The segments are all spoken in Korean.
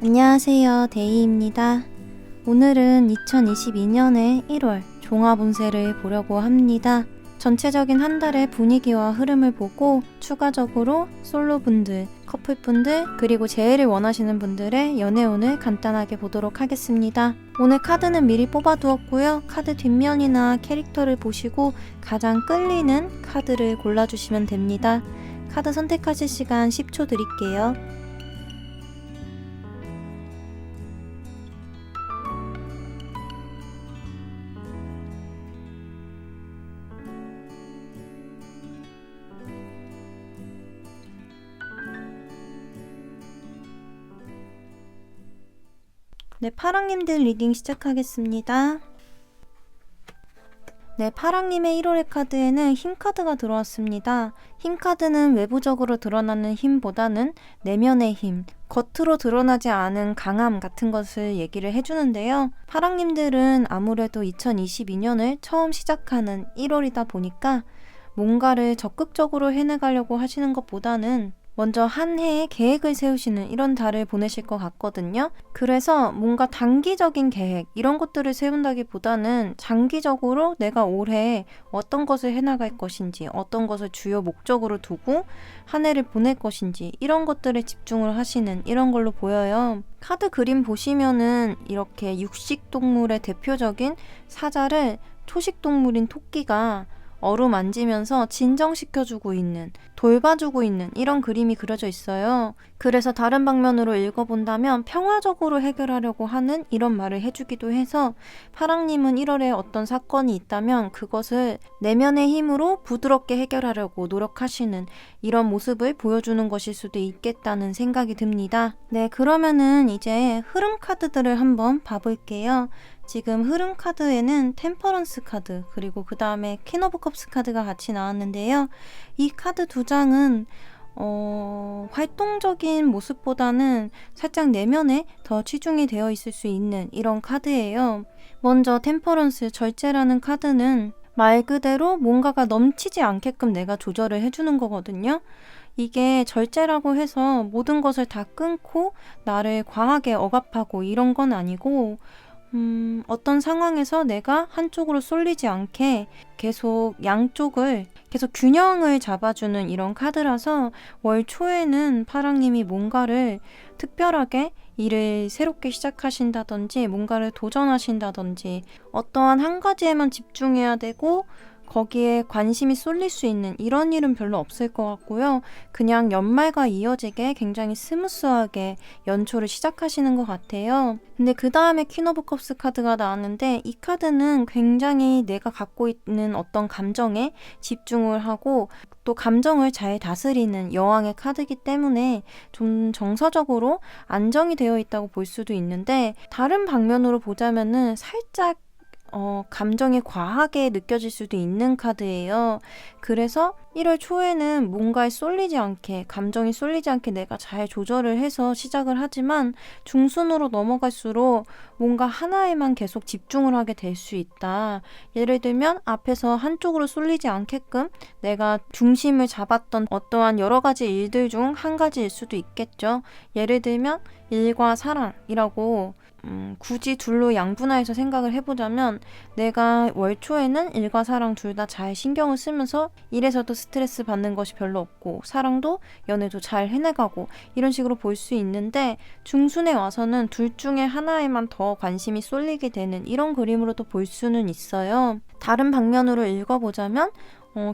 안녕하세요, 데이입니다. 오늘은 2022년의 1월 종합운세를 보려고 합니다. 전체적인 한 달의 분위기와 흐름을 보고 추가적으로 솔로분들, 커플분들, 그리고 재회를 원하시는 분들의 연애운을 간단하게 보도록 하겠습니다. 오늘 카드는 미리 뽑아두었고요. 카드 뒷면이나 캐릭터를 보시고 가장 끌리는 카드를 골라주시면 됩니다. 카드 선택하실 시간 10초 드릴게요. 네, 파랑님들 리딩 시작하겠습니다. 네, 파랑님의 1월의 카드에는 힘 카드가 들어왔습니다. 힘 카드는 외부적으로 드러나는 힘보다는 내면의 힘, 겉으로 드러나지 않은 강함 같은 것을 얘기를 해주는데요. 파랑님들은 아무래도 2022년을 처음 시작하는 1월이다 보니까 뭔가를 적극적으로 해나가려고 하시는 것보다는 먼저 한 해의 계획을 세우시는 이런 달을 보내실 것 같거든요. 그래서 뭔가 단기적인 계획 이런 것들을 세운다기보다는 장기적으로 내가 올해 어떤 것을 해나갈 것인지, 어떤 것을 주요 목적으로 두고 한 해를 보낼 것인지 이런 것들에 집중을 하시는 이런 걸로 보여요. 카드 그림 보시면은 이렇게 육식동물의 대표적인 사자를 초식동물인 토끼가 어루만지면서 진정시켜주고 있는, 돌봐주고 있는 이런 그림이 그려져 있어요. 그래서 다른 방면으로 읽어본다면 평화적으로 해결하려고 하는 이런 말을 해주기도 해서 파랑님은 1월에 어떤 사건이 있다면 그것을 내면의 힘으로 부드럽게 해결하려고 노력하시는 이런 모습을 보여주는 것일 수도 있겠다는 생각이 듭니다. 네, 그러면은 이제 흐름 카드들을 한번 봐볼게요. 지금 흐름 카드에는 템퍼런스 카드 그리고 그 다음에 퀸 오브 컵스 카드가 같이 나왔는데요. 이 카드 두 장은 활동적인 모습보다는 살짝 내면에 더 치중이 되어 있을 수 있는 이런 카드예요. 먼저 템퍼런스 절제라는 카드는 말 그대로 뭔가가 넘치지 않게끔 내가 조절을 해주는 거거든요. 이게 절제라고 해서 모든 것을 다 끊고 나를 과하게 억압하고 이런 건 아니고 어떤 상황에서 내가 한쪽으로 쏠리지 않게 계속 양쪽을 계속 균형을 잡아주는 이런 카드라서 월 초에는 파랑님이 뭔가를 특별하게 일을 새롭게 시작하신다든지 뭔가를 도전하신다든지 어떠한 한 가지에만 집중해야 되고 거기에 관심이 쏠릴 수 있는 이런 일은 별로 없을 것 같고요. 그냥 연말과 이어지게 굉장히 스무스하게 연초를 시작하시는 것 같아요. 근데 그 다음에 퀸 오브 컵스 카드가 나왔는데 이 카드는 굉장히 내가 갖고 있는 어떤 감정에 집중을 하고 또 감정을 잘 다스리는 여왕의 카드이기 때문에 좀 정서적으로 안정이 되어 있다고 볼 수도 있는데 다른 방면으로 보자면은 살짝 감정이 과하게 느껴질 수도 있는 카드예요. 그래서 1월 초에는 뭔가에 쏠리지 않게, 감정이 쏠리지 않게 내가 잘 조절을 해서 시작을 하지만 중순으로 넘어갈수록 뭔가 하나에만 계속 집중을 하게 될 수 있다. 예를 들면 앞에서 한쪽으로 쏠리지 않게끔 내가 중심을 잡았던 어떠한 여러 가지 일들 중 한 가지일 수도 있겠죠. 예를 들면 일과 사랑이라고 굳이 둘로 양분화해서 생각을 해보자면 내가 월 초에는 일과 사랑 둘 다 잘 신경을 쓰면서 일에서도 스트레스 받는 것이 별로 없고 사랑도 연애도 잘 해나가고 이런 식으로 볼 수 있는데 중순에 와서는 둘 중에 하나에만 더 관심이 쏠리게 되는 이런 그림으로도 볼 수는 있어요. 다른 방면으로 읽어보자면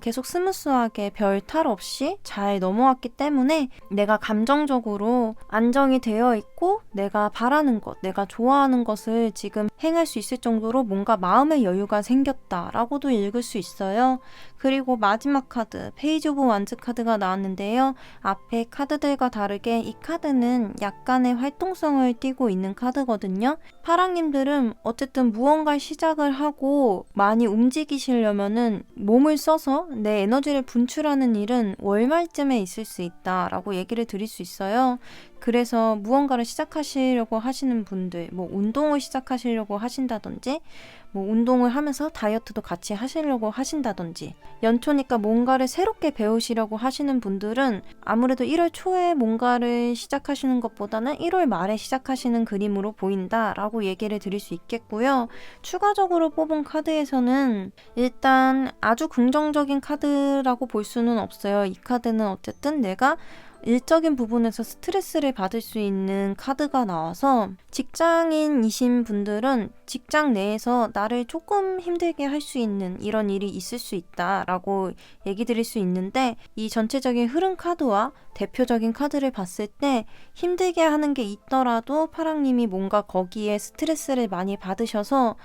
계속 스무스하게 별 탈 없이 잘 넘어왔기 때문에 내가 감정적으로 안정이 되어 있고 내가 바라는 것, 내가 좋아하는 것을 지금 행할 수 있을 정도로 뭔가 마음의 여유가 생겼다라고도 읽을 수 있어요. 그리고 마지막 카드, 페이지 오브 완즈 카드가 나왔는데요. 앞에 카드들과 다르게 이 카드는 약간의 활동성을 띠고 있는 카드거든요. 파랑님들은 어쨌든 무언가 시작을 하고 많이 움직이시려면은 몸을 써서 내 에너지를 분출하는 일은 월말쯤에 있을 수 있다라고 얘기를 드릴 수 있어요. 그래서 무언가를 시작하시려고 하시는 분들, 뭐 운동을 시작하시려고 하신다든지, 뭐 운동을 하면서 다이어트도 같이 하시려고 하신다든지, 연초니까 뭔가를 새롭게 배우시려고 하시는 분들은 아무래도 1월 초에 뭔가를 시작하시는 것보다는 1월 말에 시작하시는 그림으로 보인다라고 얘기를 드릴 수 있겠고요. 추가적으로 뽑은 카드에서는 일단 아주 긍정적인 카드라고 볼 수는 없어요. 이 카드는 어쨌든 내가 일적인 부분에서 스트레스를 받을 수 있는 카드가 나와서 직장인이신 분들은 직장 내에서 나를 조금 힘들게 할 수 있는 이런 일이 있을 수 있다라고 얘기 드릴 수 있는데, 이 전체적인 흐름 카드와 대표적인 카드를 봤을 때 힘들게 하는 게 있더라도 파랑님이 뭔가 거기에 스트레스를 많이 받으셔서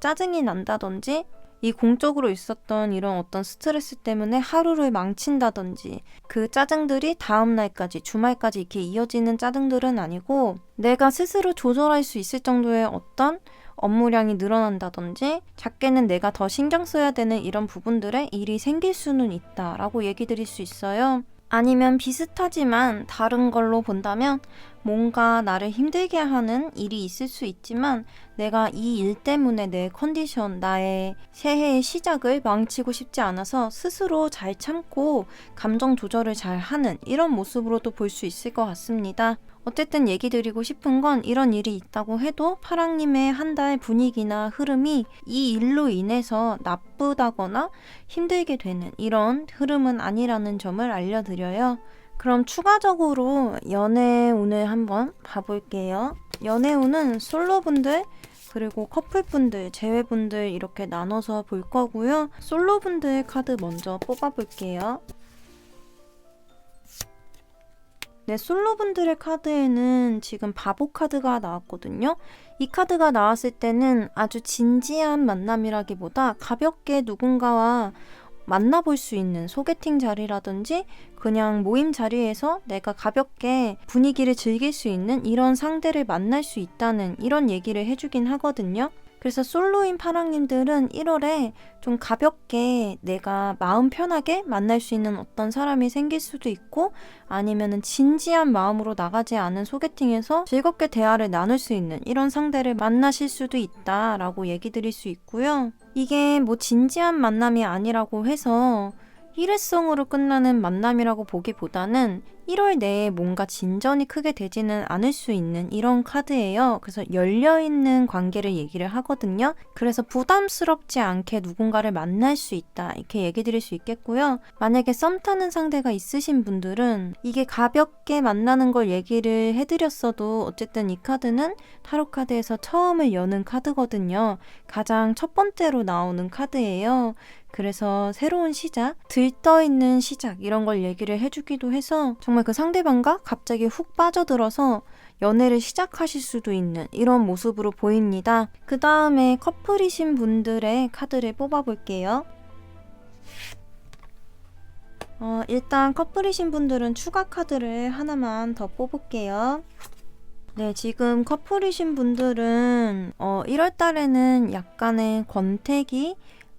짜증이 난다든지, 이 공적으로 있었던 이런 어떤 스트레스 때문에 하루를 망친다든지, 그 짜증들이 다음 날까지, 주말까지 이렇게 이어지는 짜증들은 아니고 내가 스스로 조절할 수 있을 정도의 어떤 업무량이 늘어난다든지, 작게는 내가 더 신경 써야 되는 이런 부분들에 일이 생길 수는 있다라고 얘기 드릴 수 있어요. 아니면 비슷하지만 다른 걸로 본다면 뭔가 나를 힘들게 하는 일이 있을 수 있지만 내가 이 일 때문에 내 컨디션, 나의 새해의 시작을 망치고 싶지 않아서 스스로 잘 참고 감정 조절을 잘 하는 이런 모습으로도 볼 수 있을 것 같습니다. 어쨌든 얘기 드리고 싶은 건 이런 일이 있다고 해도 파랑님의 한 달 분위기나 흐름이 이 일로 인해서 나쁘다거나 힘들게 되는 이런 흐름은 아니라는 점을 알려드려요. 그럼 추가적으로 연애운을 한번 봐볼게요. 연애운은 솔로분들 그리고 커플분들, 재회분들 이렇게 나눠서 볼 거고요. 솔로분들 카드 먼저 뽑아볼게요. 네, 솔로분들의 카드에는 지금 바보 카드가 나왔거든요. 이 카드가 나왔을 때는 아주 진지한 만남이라기보다 가볍게 누군가와 만나볼 수 있는 소개팅 자리라든지 그냥 모임 자리에서 내가 가볍게 분위기를 즐길 수 있는 이런 상대를 만날 수 있다는 이런 얘기를 해주긴 하거든요. 그래서 솔로인 파랑님들은 1월에 좀 가볍게 내가 마음 편하게 만날 수 있는 어떤 사람이 생길 수도 있고, 아니면은 진지한 마음으로 나가지 않은 소개팅에서 즐겁게 대화를 나눌 수 있는 이런 상대를 만나실 수도 있다라고 얘기 드릴 수 있고요. 이게 뭐 진지한 만남이 아니라고 해서 일회성으로 끝나는 만남이라고 보기보다는 1월 내에 뭔가 진전이 크게 되지는 않을 수 있는 이런 카드예요. 그래서 열려있는 관계를 얘기를 하거든요. 그래서 부담스럽지 않게 누군가를 만날 수 있다 이렇게 얘기 드릴 수 있겠고요. 만약에 썸 타는 상대가 있으신 분들은 이게 가볍게 만나는 걸 얘기를 해드렸어도 어쨌든 이 카드는 타로 카드에서 처음을 여는 카드거든요. 가장 첫 번째로 나오는 카드예요. 그래서 새로운 시작, 들떠있는 시작 이런 걸 얘기를 해주기도 해서 정말 그 상대방과 갑자기 훅 빠져들어서 연애를 시작하실 수도 있는 이런 모습으로 보입니다. 그 다음에 커플이신 분들의 카드를 뽑아볼게요. 일단 커플이신 분들은 추가 카드를 하나만 더 뽑을게요. 네, 지금 커플이신 분들은 1월 달에는 약간의 권태기,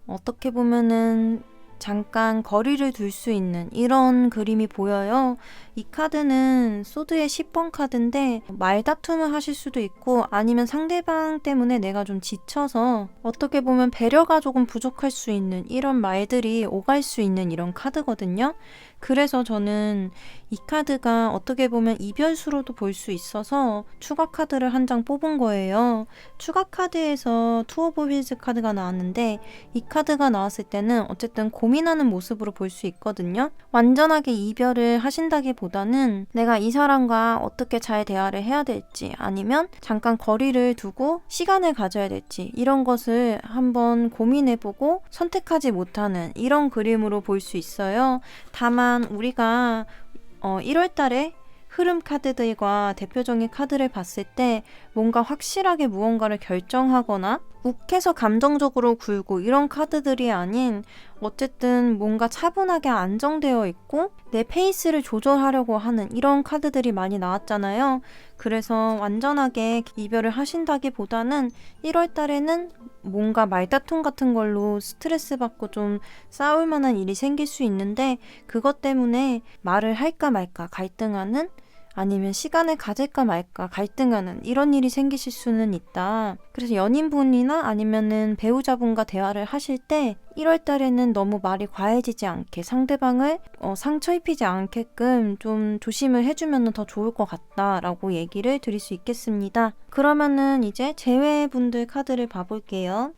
어떻게 보면은 잠깐 거리를 둘 수 있는 이런 그림이 보여요. 이 카드는 소드의 10번 카드인데 말다툼을 하실 수도 있고, 아니면 상대방 때문에 내가 좀 지쳐서 어떻게 보면 배려가 조금 부족할 수 있는 이런 말들이 오갈 수 있는 이런 카드거든요. 그래서 저는 이 카드가 어떻게 보면 이별수로도 볼 수 있어서 추가 카드를 한 장 뽑은 거예요. 추가 카드에서 투 오브 휠즈 카드가 나왔는데, 이 카드가 나왔을 때는 어쨌든 고민하는 모습으로 볼 수 있거든요. 완전하게 이별을 하신다기보다는 내가 이 사람과 어떻게 잘 대화를 해야 될지, 아니면 잠깐 거리를 두고 시간을 가져야 될지, 이런 것을 한번 고민해보고 선택하지 못하는 이런 그림으로 볼 수 있어요. 다만 우리가 1월 달에 흐름 카드들과 대표적인 카드를 봤을 때 뭔가 확실하게 무언가를 결정하거나 욱해서 감정적으로 굴고 이런 카드들이 아닌, 어쨌든 뭔가 차분하게 안정되어 있고 내 페이스를 조절하려고 하는 이런 카드들이 많이 나왔잖아요. 그래서 완전하게 이별을 하신다기보다는 1월 달에는 뭔가 말다툼 같은 걸로 스트레스 받고 좀 싸울 만한 일이 생길 수 있는데, 그것 때문에 말을 할까 말까 갈등하는, 아니면 시간을 가질까 말까 갈등하는 이런 일이 생기실 수는 있다. 그래서 연인분이나 아니면은 배우자분과 대화를 하실 때 1월 달에는 너무 말이 과해지지 않게 상대방을 상처 입히지 않게끔 좀 조심을 해주면 더 좋을 것 같다라고 얘기를 드릴 수 있겠습니다. 그러면은 이제 재회분들 카드를 봐볼게요.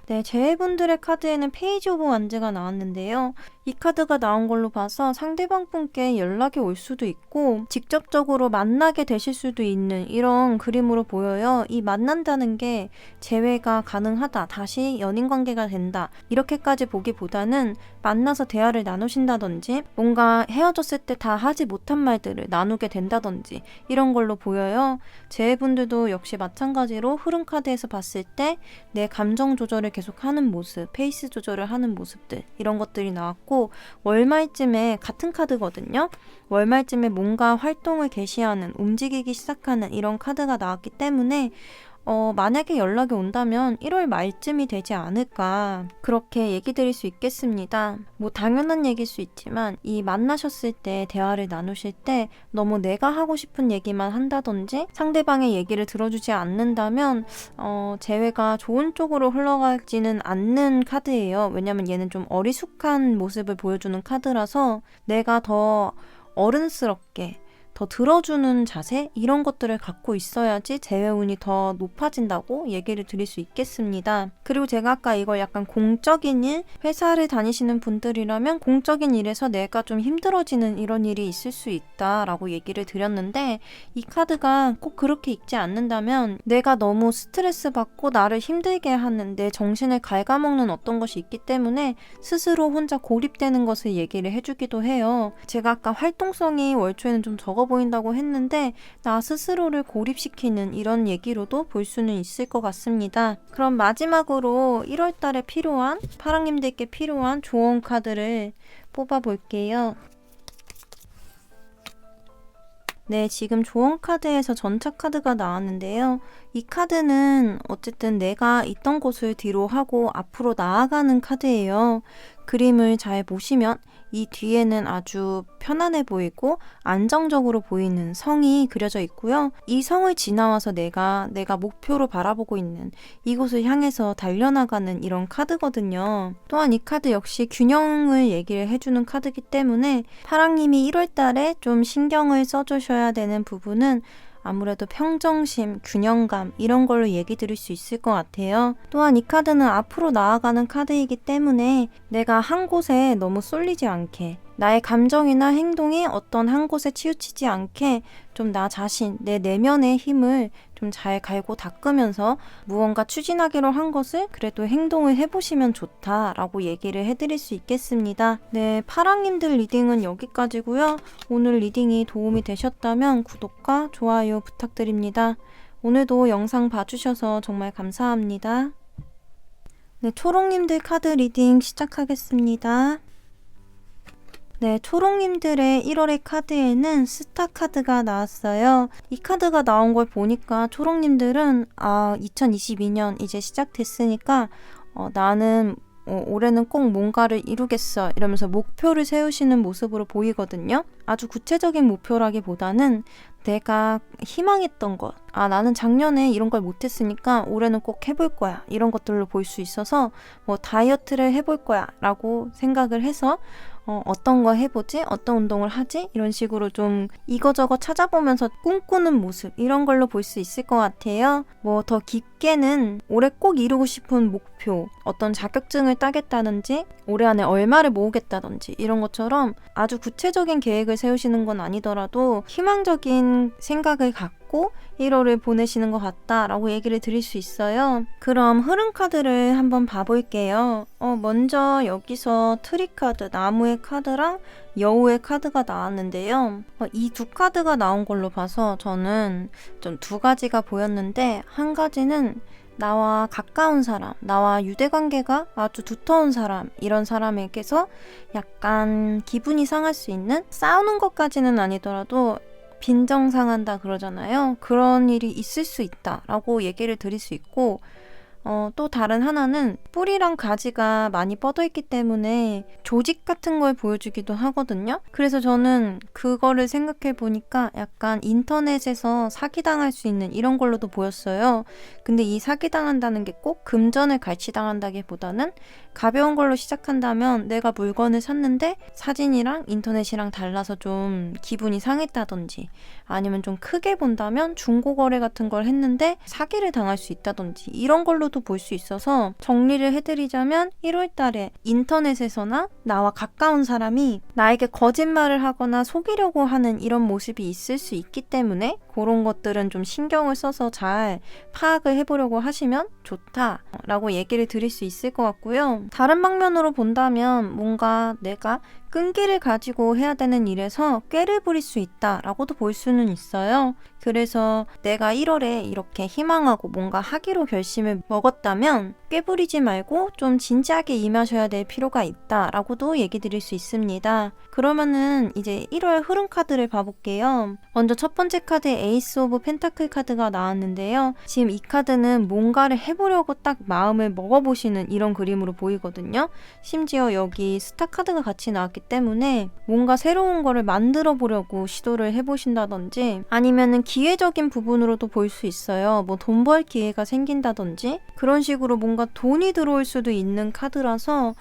네, 재회분들의 카드에는 페이지 오브 완즈가 나왔는데요. 이 카드가 나온 걸로 봐서 상대방 분께 연락이 올 수도 있고 직접적으로 만나게 되실 수도 있는 이런 그림으로 보여요. 이 만난다는 게 재회가 가능하다, 다시 연인 관계가 된다 이렇게까지 보기보다는 만나서 대화를 나누신다든지 뭔가 헤어졌을 때 다 하지 못한 말들을 나누게 된다든지 이런 걸로 보여요. 재회분들도 역시 마찬가지로 흐름 카드에서 봤을 때 내 감정 조절을 계속 하는 모습, 페이스 조절을 하는 모습들 이런 것들이 나왔고 월말쯤에 같은 카드거든요. 월말쯤에 뭔가 활동을 개시하는, 움직이기 시작하는 이런 카드가 나왔기 때문에 만약에 연락이 온다면 1월 말쯤이 되지 않을까 그렇게 얘기 드릴 수 있겠습니다. 뭐 당연한 얘기일 수 있지만 이 만나셨을 때 대화를 나누실 때 너무 내가 하고 싶은 얘기만 한다든지 상대방의 얘기를 들어주지 않는다면 재회가 좋은 쪽으로 흘러가지는 않는 카드예요. 왜냐면 얘는 좀 어리숙한 모습을 보여주는 카드라서 내가 더 어른스럽게 더 들어주는 자세 이런 것들을 갖고 있어야지 재회운이 더 높아진다고 얘기를 드릴 수 있겠습니다. 그리고 제가 아까 이걸 약간 공적인 일, 회사를 다니시는 분들이라면 공적인 일에서 내가 좀 힘들어지는 이런 일이 있을 수 있다라고 얘기를 드렸는데 이 카드가 꼭 그렇게 읽지 않는다면 내가 너무 스트레스 받고 나를 힘들게 하는 내 정신을 갉아먹는 어떤 것이 있기 때문에 스스로 혼자 고립되는 것을 얘기를 해주기도 해요. 제가 아까 활동성이 월초에는 좀 적어 보인다고 했는데 나 스스로를 고립시키는 이런 얘기로도 볼 수는 있을 것 같습니다. 그럼 마지막으로 1월 달에 필요한 파랑님들께 필요한 조언 카드를 뽑아 볼게요. 네, 지금 조언 카드에서 전차 카드가 나왔는데요. 이 카드는 어쨌든 내가 있던 곳을 뒤로 하고 앞으로 나아가는 카드예요. 그림을 잘 보시면 이 뒤에는 아주 편안해 보이고 안정적으로 보이는 성이 그려져 있고요. 이 성을 지나와서 내가 목표로 바라보고 있는 이곳을 향해서 달려나가는 이런 카드거든요. 또한 이 카드 역시 균형을 얘기를 해주는 카드이기 때문에 파랑님이 1월 달에 좀 신경을 써주셔야 되는 부분은 아무래도 평정심, 균형감 이런 걸로 얘기 드릴 수 있을 것 같아요. 또한 이 카드는 앞으로 나아가는 카드이기 때문에 내가 한 곳에 너무 쏠리지 않게 나의 감정이나 행동이 어떤 한 곳에 치우치지 않게 좀 나 자신, 내 내면의 힘을 좀 잘 갈고 닦으면서 무언가 추진하기로 한 것을 그래도 행동을 해보시면 좋다라고 얘기를 해드릴 수 있겠습니다. 네, 파랑님들 리딩은 여기까지고요. 오늘 리딩이 도움이 되셨다면 구독과 좋아요 부탁드립니다. 오늘도 영상 봐주셔서 정말 감사합니다. 네, 초록님들 카드 리딩 시작하겠습니다. 네, 초록님들의 1월의 카드에는 스타 카드가 나왔어요. 이 카드가 나온 걸 보니까 초록님들은 2022년 이제 시작됐으니까 나는 올해는 꼭 뭔가를 이루겠어 이러면서 목표를 세우시는 모습으로 보이거든요. 아주 구체적인 목표라기보다는 내가 희망했던 것, 나는 작년에 이런 걸 못했으니까 올해는 꼭 해볼 거야 이런 것들로 볼 수 있어서 뭐 다이어트를 해볼 거야 라고 생각을 해서 어떤 거 해보지? 어떤 운동을 하지? 이런 식으로 좀 이거저거 찾아보면서 꿈꾸는 모습 이런 걸로 볼 수 있을 것 같아요. 뭐 더 깊게는 올해 꼭 이루고 싶은 목표, 어떤 자격증을 따겠다든지 올해 안에 얼마를 모으겠다든지 이런 것처럼 아주 구체적인 계획을 세우시는 건 아니더라도 희망적인 생각을 갖고 1월을 보내시는 것 같다라고 얘기를 드릴 수 있어요. 그럼 흐름 카드를 한번 봐볼게요. 먼저 여기서 트리 카드, 나무의 카드랑 여우의 카드가 나왔는데요. 이 두 카드가 나온 걸로 봐서 저는 좀 두 가지가 보였는데 한 가지는 나와 가까운 사람, 나와 유대관계가 아주 두터운 사람 이런 사람에게서 약간 기분이 상할 수 있는 싸우는 것까지는 아니더라도 빈정상한다 그러잖아요. 그런 일이 있을 수 있다라고 얘기를 드릴 수 있고 또 다른 하나는 뿌리랑 가지가 많이 뻗어있기 때문에 조직 같은 걸 보여주기도 하거든요. 그래서 저는 그거를 생각해 보니까 약간 인터넷에서 사기당할 수 있는 이런 걸로도 보였어요. 근데 이 사기당한다는 게 꼭 금전을 갈취당한다기보다는 가벼운 걸로 시작한다면 내가 물건을 샀는데 사진이랑 인터넷이랑 달라서 좀 기분이 상했다든지, 아니면 좀 크게 본다면 중고거래 같은 걸 했는데 사기를 당할 수 있다든지, 이런 걸로도 볼 수 있어서 정리를 해드리자면 1월달에 인터넷에서나 나와 가까운 사람이 나에게 거짓말을 하거나 속이려고 하는 이런 모습이 있을 수 있기 때문에 그런 것들은 좀 신경을 써서 잘 파악을 해보려고 하시면 좋다라고 얘기를 드릴 수 있을 것 같고요. 다른 방면으로 본다면 뭔가 내가 끈기를 가지고 해야 되는 일에서 꾀를 부릴 수 있다라고도 볼 수는 있어요. 그래서 내가 1월에 이렇게 희망하고 뭔가 하기로 결심을 먹었다면 꾀부리지 말고 좀 진지하게 임하셔야 될 필요가 있다라고도 얘기 드릴 수 있습니다. 그러면은 이제 1월 흐름 카드를 봐볼게요. 먼저 첫 번째 카드에 에이스 오브 펜타클 카드가 나왔는데요. 지금 이 카드는 뭔가를 해보려고 딱 마음을 먹어보시는 이런 그림으로 보이거든요. 심지어 여기 스타 카드가 같이 나왔기 때문에 뭔가 새로운 거를 만들어 보려고 시도를 해보신다든지, 아니면은 기회적인 부분으로도 볼 수 있어요. 뭐 돈 벌 기회가 생긴다든지, 그런 식으로 뭔가 돈이 들어올 수도 있는 카드라서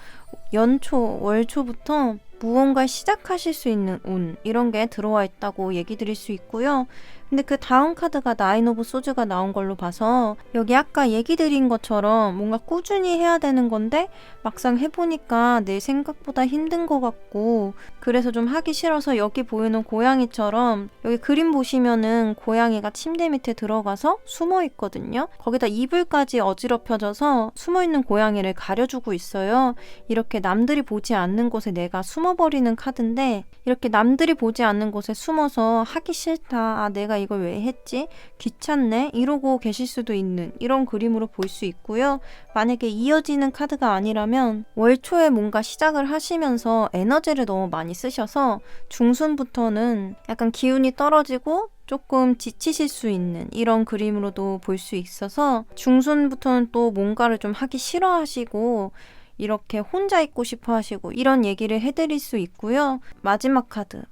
연초, 월초부터 무언가 시작하실 수 있는 운, 이런 게 들어와 있다고 얘기 드릴 수 있고요. 근데 그 다음 카드가 나인 오브 소즈가 나온 걸로 봐서 여기 아까 얘기 드린 것처럼 뭔가 꾸준히 해야 되는 건데 막상 해보니까 내 생각보다 힘든 것 같고, 그래서 좀 하기 싫어서 여기 보이는 고양이처럼, 여기 그림 보시면은 고양이가 침대 밑에 들어가서 숨어 있거든요. 거기다 이불까지 어지럽혀져서 숨어있는 고양이를 가려주고 있어요. 이렇게 남들이 보지 않는 곳에 내가 숨어버리는 카드인데, 이렇게 남들이 보지 않는 곳에 숨어서 하기 싫다, 내가 이걸 왜 했지? 귀찮네? 이러고 계실 수도 있는 이런 그림으로 볼 수 있고요. 만약에 이어지는 카드가 아니라면 월 초에 뭔가 시작을 하시면서 에너지를 너무 많이 쓰셔서 중순부터는 약간 기운이 떨어지고 조금 지치실 수 있는 이런 그림으로도 볼 수 있어서 중순부터는 또 뭔가를 좀 하기 싫어하시고 이렇게 혼자 있고 싶어 하시고 이런 얘기를 해드릴 수 있고요. 마지막 카드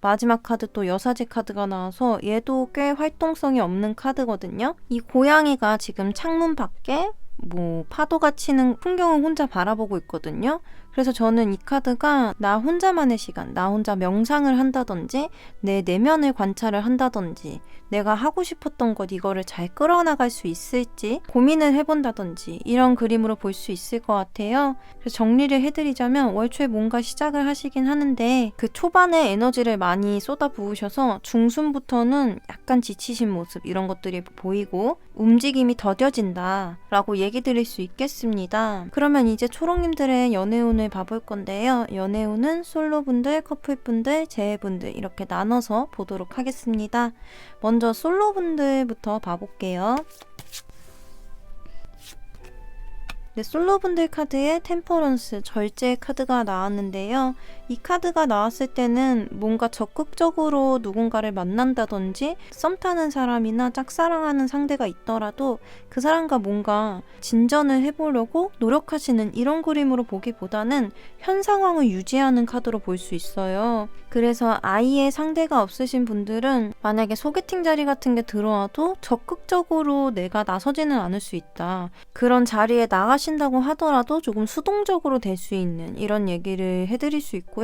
또 여사제 카드가 나와서 얘도 꽤 활동성이 없는 카드거든요. 이 고양이가 지금 창문 밖에 뭐 파도가 치는 풍경을 혼자 바라보고 있거든요. 그래서 저는 이 카드가 나 혼자만의 시간, 나 혼자 명상을 한다든지 내 내면을 관찰을 한다든지 내가 하고 싶었던 것 이거를 잘 끌어나갈 수 있을지 고민을 해본다든지 이런 그림으로 볼 수 있을 것 같아요. 그래서 정리를 해드리자면 월 초에 뭔가 시작을 하시긴 하는데 그 초반에 에너지를 많이 쏟아부으셔서 중순부터는 약간 지치신 모습 이런 것들이 보이고 움직임이 더뎌진다 라고 얘기 드릴 수 있겠습니다. 그러면 이제 초롱님들의 연애운을 봐볼 건데요. 연애운은 솔로분들, 커플분들, 재회분들 이렇게 나눠서 보도록 하겠습니다. 먼저 솔로분들부터 봐볼게요. 네, 솔로분들 카드에 템퍼런스, 절제 카드가 나왔는데요. 이 카드가 나왔을 때는 뭔가 적극적으로 누군가를 만난다든지 썸 타는 사람이나 짝사랑하는 상대가 있더라도 그 사람과 뭔가 진전을 해보려고 노력하시는 이런 그림으로 보기보다는 현 상황을 유지하는 카드로 볼 수 있어요. 그래서 아예 상대가 없으신 분들은 만약에 소개팅 자리 같은 게 들어와도 적극적으로 내가 나서지는 않을 수 있다. 그런 자리에 나가신다고 하더라도 조금 수동적으로 될 수 있는 이런 얘기를 해드릴 수 있고요.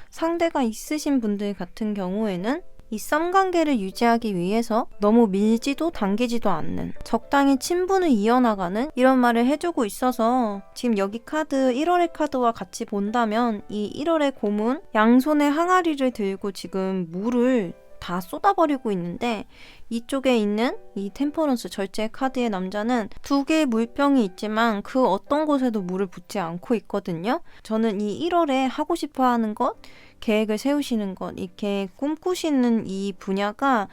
상대가 있으신 분들 같은 경우에는 이 썸 관계를 유지하기 위해서 너무 밀지도 당기지도 않는 적당히 친분을 이어나가는 이런 말을 해주고 있어서 지금 여기 카드 1월의 카드와 같이 본다면 이 1월의 곰은 양손에 항아리를 들고 지금 물을 다 쏟아버리고 있는데 이쪽에 있는 이 템퍼런스 절제 카드의 남자는 두 개의 물병이 있지만 그 어떤 곳에도 물을 붓지 않고 있거든요. 저는 이 1월에 하고 싶어 하는 것, 계획을 세우시는 것, 이렇게 꿈꾸시는 이 분야가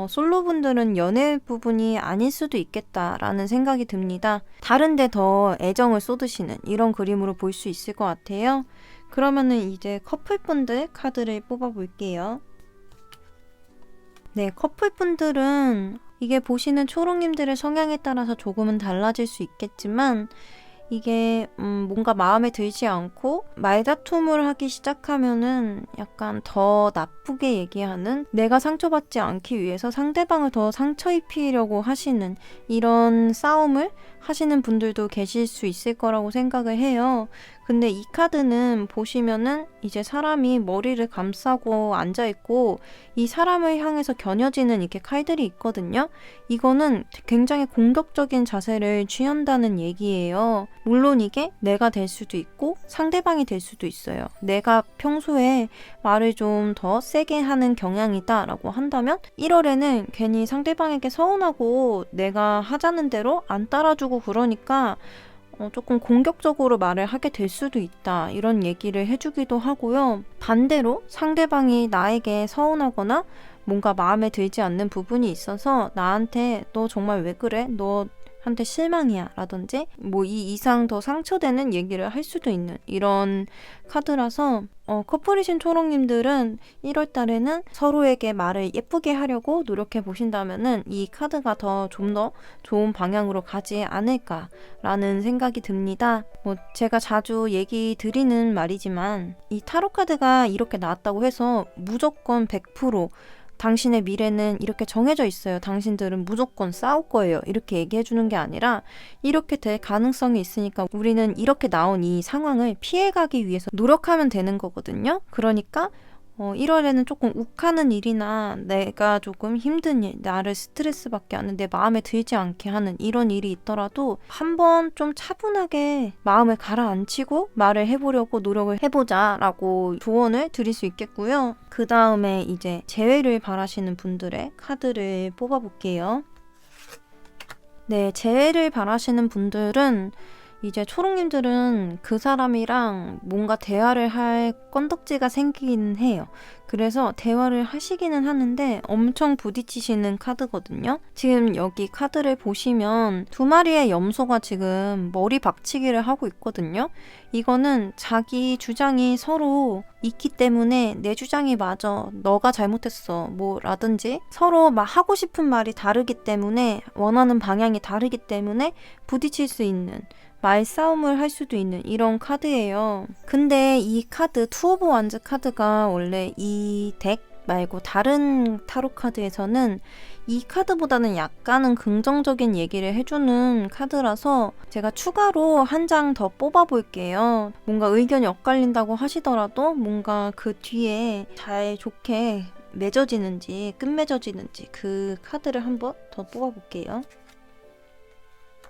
솔로분들은 연애 부분이 아닐 수도 있겠다라는 생각이 듭니다. 다른 데 더 애정을 쏟으시는 이런 그림으로 볼 수 있을 것 같아요. 그러면은 이제 커플분들 카드를 뽑아볼게요. 네, 커플분들은 이게 보시는 초록님들의 성향에 따라서 조금은 달라질 수 있겠지만 이게 뭔가 마음에 들지 않고 말다툼을 하기 시작하면은 약간 더 나쁘게 얘기하는, 내가 상처받지 않기 위해서 상대방을 더 상처 입히려고 하시는 이런 싸움을 하시는 분들도 계실 수 있을 거라고 생각을 해요. 근데 이 카드는 보시면은 이제 사람이 머리를 감싸고 앉아있고 이 사람을 향해서 겨녀지는 이렇게 칼들이 있거든요. 이거는 굉장히 공격적인 자세를 취한다는 얘기예요. 물론 이게 내가 될 수도 있고 상대방이 될 수도 있어요. 내가 평소에 말을 좀 더 세게 하는 경향이다 라고 한다면 1월에는 괜히 상대방에게 서운하고 내가 하자는 대로 안 따라주고 그러니까 조금 공격적으로 말을 하게 될 수도 있다, 이런 얘기를 해주기도 하고요. 반대로 상대방이 나에게 서운하거나 뭔가 마음에 들지 않는 부분이 있어서 나한테 너 정말 왜 그래? 너 한테 실망이야 라든지 뭐 이 이상 더 상처되는 얘기를 할 수도 있는 이런 카드라서 커플이신 초록님들은 1월 달에는 서로에게 말을 예쁘게 하려고 노력해 보신다면은 이 카드가 좀 더 좋은 방향으로 가지 않을까라는 생각이 듭니다. 뭐 제가 자주 얘기 드리는 말이지만 이 타로 카드가 이렇게 나왔다고 해서 무조건 100% 당신의 미래는 이렇게 정해져 있어요. 당신들은 무조건 싸울 거예요. 이렇게 얘기해 주는 게 아니라 이렇게 될 가능성이 있으니까 우리는 이렇게 나온 이 상황을 피해가기 위해서 노력하면 되는 거거든요. 그러니까 1월에는 조금 욱하는 일이나 내가 조금 힘든 일, 나를 스트레스 받게 하는, 내 마음에 들지 않게 하는 이런 일이 있더라도 한번 좀 차분하게 마음을 가라앉히고 말을 해보려고 노력을 해보자 라고 조언을 드릴 수 있겠고요. 그 다음에 이제 재회를 바라시는 분들의 카드를 뽑아볼게요. 네, 재회를 바라시는 분들은 이제 초록님들은 그 사람이랑 뭔가 대화를 할 건덕지가 생기긴 해요. 그래서 대화를 하시기는 하는데 엄청 부딪히시는 카드거든요. 지금 여기 카드를 보시면 두 마리의 염소가 지금 머리 박치기를 하고 있거든요. 이거는 자기 주장이 서로 있기 때문에 내 주장이 맞아, 너가 잘못했어 뭐 라든지 서로 막 하고 싶은 말이 다르기 때문에, 원하는 방향이 다르기 때문에 부딪힐 수 있는, 말싸움을 할 수도 있는 이런 카드예요. 근데 이 카드 투 오브 완즈 카드가 원래 이 덱 말고 다른 타로 카드에서는 이 카드보다는 약간은 긍정적인 얘기를 해주는 카드라서 제가 추가로 한 장 더 뽑아볼게요. 뭔가 의견이 엇갈린다고 하시더라도 뭔가 그 뒤에 잘 좋게 맺어지는지 끝맺어지는지 그 카드를 한번 더 뽑아볼게요.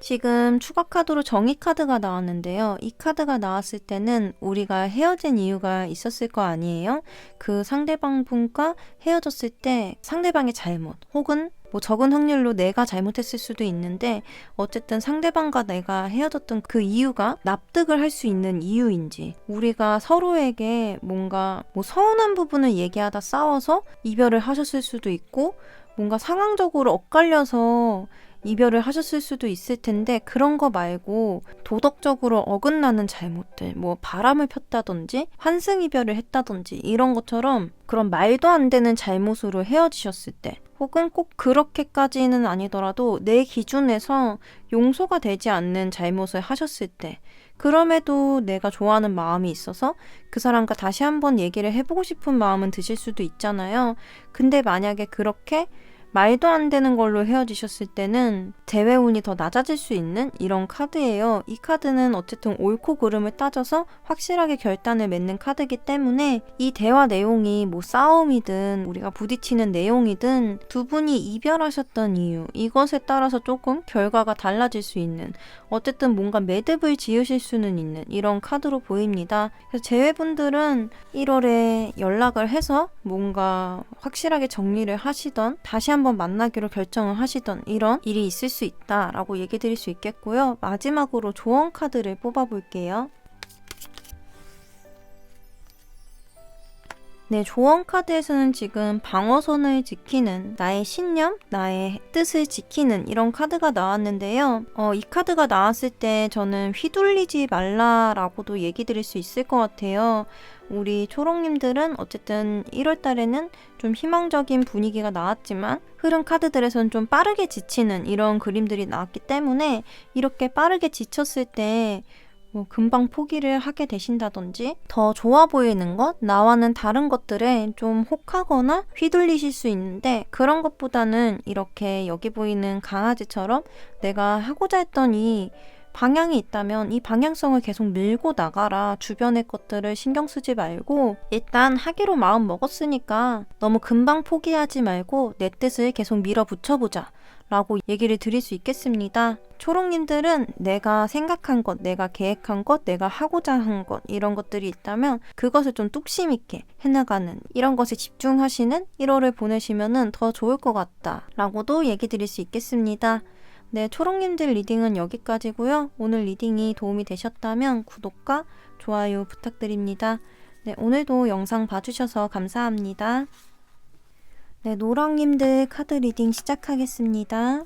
지금 추가 카드로 정의 카드가 나왔는데요. 이 카드가 나왔을 때는 우리가 헤어진 이유가 있었을 거 아니에요? 그 상대방 분과 헤어졌을 때 상대방의 잘못 혹은 뭐 적은 확률로 내가 잘못했을 수도 있는데 어쨌든 상대방과 내가 헤어졌던 그 이유가 납득을 할 수 있는 이유인지, 우리가 서로에게 뭔가 뭐 서운한 부분을 얘기하다 싸워서 이별을 하셨을 수도 있고 뭔가 상황적으로 엇갈려서 이별을 하셨을 수도 있을 텐데 그런 거 말고 도덕적으로 어긋나는 잘못들, 뭐 바람을 폈다든지 환승 이별을 했다든지 이런 것처럼 그런 말도 안 되는 잘못으로 헤어지셨을 때, 혹은 꼭 그렇게까지는 아니더라도 내 기준에서 용서가 되지 않는 잘못을 하셨을 때, 그럼에도 내가 좋아하는 마음이 있어서 그 사람과 다시 한번 얘기를 해보고 싶은 마음은 드실 수도 있잖아요. 근데 만약에 그렇게 말도 안 되는 걸로 헤어지셨을 때는 재회운이 더 낮아질 수 있는 이런 카드예요. 이 카드는 어쨌든 옳고 그름을 따져서 확실하게 결단을 맺는 카드이기 때문에 이 대화 내용이 뭐 싸움이든 우리가 부딪히는 내용이든 두 분이 이별하셨던 이유, 이것에 따라서 조금 결과가 달라질 수 있는, 어쨌든 뭔가 매듭을 지으실 수는 있는 이런 카드로 보입니다. 그래서 재회분들은 1월에 연락을 해서 뭔가 확실하게 정리를 하시던 다시 한번 만나기로 결정을 하시던 이런 일이 있을 수 있다라고 얘기 드릴 수 있겠고요. 마지막으로 조언 카드를 뽑아볼게요. 네, 조언 카드에서는 지금 방어선을 지키는, 나의 신념, 나의 뜻을 지키는 이런 카드가 나왔는데요. 이 카드가 나왔을 때 저는 휘둘리지 말라라고도 얘기 드릴 수 있을 것 같아요. 우리 초롱님들은 어쨌든 1월 달에는 좀 희망적인 분위기가 나왔지만 흐름 카드들에서는 좀 빠르게 지치는 이런 그림들이 나왔기 때문에 이렇게 빠르게 지쳤을 때 금방 포기를 하게 되신다든지 더 좋아 보이는 것, 나와는 다른 것들에 좀 혹하거나 휘둘리실 수 있는데 그런 것보다는 이렇게 여기 보이는 강아지처럼 내가 하고자 했던 이 방향이 있다면 이 방향성을 계속 밀고 나가라. 주변의 것들을 신경 쓰지 말고 일단 하기로 마음 먹었으니까 너무 금방 포기하지 말고 내 뜻을 계속 밀어붙여보자 라고 얘기를 드릴 수 있겠습니다. 초롱님들은 내가 생각한 것, 내가 계획한 것, 내가 하고자 한 것 이런 것들이 있다면 그것을 좀 뚝심 있게 해나가는 이런 것에 집중하시는 1월을 보내시면 더 좋을 것 같다 라고도 얘기 드릴 수 있겠습니다. 네, 초롱님들 리딩은 여기까지고요. 오늘 리딩이 도움이 되셨다면 구독과 좋아요 부탁드립니다. 네, 오늘도 영상 봐주셔서 감사합니다. 네, 노랑님들 카드 리딩 시작하겠습니다.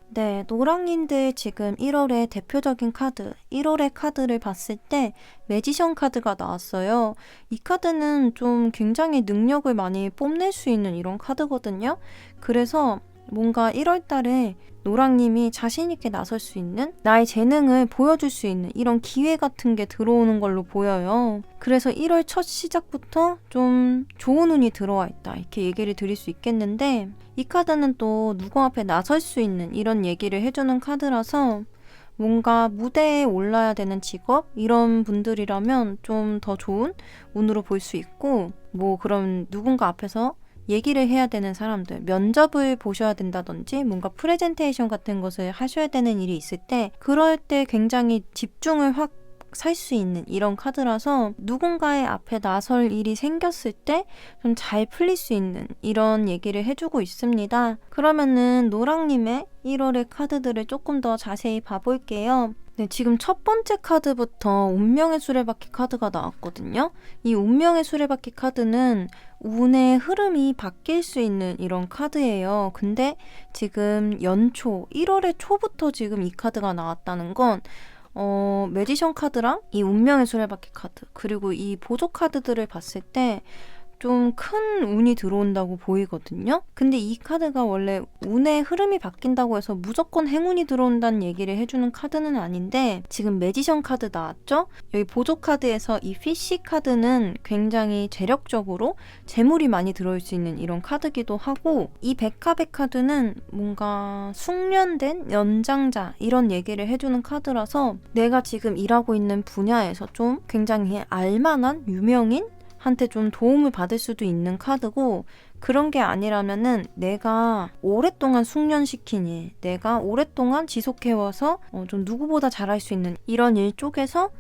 네, 노랑님들 지금 1월의 대표적인 카드, 1월의 카드를 봤을 때 매지션 카드가 나왔어요. 이 카드는 좀 굉장히 능력을 많이 뽐낼 수 있는 이런 카드거든요. 그래서 뭔가 1월 달에 노랑님이 자신있게 나설 수 있는 나의 재능을 보여줄 수 있는 이런 기회 같은 게 들어오는 걸로 보여요. 그래서 1월 첫 시작부터 좀 좋은 운이 들어와 있다 이렇게 얘기를 드릴 수 있겠는데 이 카드는 또 누구 앞에 나설 수 있는 이런 얘기를 해주는 카드라서 뭔가 무대에 올라야 되는 직업 이런 분들이라면 좀 더 좋은 운으로 볼 수 있고 그럼 누군가 앞에서 얘기를 해야 되는 사람들, 면접을 보셔야 된다든지 뭔가 프레젠테이션 같은 것을 하셔야 되는 일이 있을 때 그럴 때 굉장히 집중을 확 살 수 있는 이런 카드라서 누군가의 앞에 나설 일이 생겼을 때 좀 잘 풀릴 수 있는 이런 얘기를 해주고 있습니다. 그러면은 노랑님의 1월의 카드들을 조금 더 자세히 봐볼게요. 네, 지금 첫 번째 카드부터 운명의 수레바퀴 카드가 나왔거든요. 이 운명의 수레바퀴 카드는 운의 흐름이 바뀔 수 있는 이런 카드예요. 근데 지금 연초, 1월의 초부터 지금 이 카드가 나왔다는 건 매지션 카드랑 이 운명의 수레바퀴 카드 그리고 이 보조 카드들을 봤을 때 좀 큰 운이 들어온다고 보이거든요. 근데 이 카드가 원래 운의 흐름이 바뀐다고 해서 무조건 행운이 들어온다는 얘기를 해주는 카드는 아닌데 지금 매지션 카드 나왔죠? 여기 보조 카드에서 이 피쉬 카드는 굉장히 재력적으로 재물이 많이 들어올 수 있는 이런 카드기도 하고 이 백합의 카드는 뭔가 숙련된 연장자 이런 얘기를 해주는 카드라서 내가 지금 일하고 있는 분야에서 좀 굉장히 알만한 유명인 한테 좀 도움을 받을 수도 있는 카드고 그런 게 아니라면은 내가 오랫동안 숙련시킨 일, 내가 오랫동안 지속해와서 좀 누구보다 잘할 수 있는 이런 일 쪽에서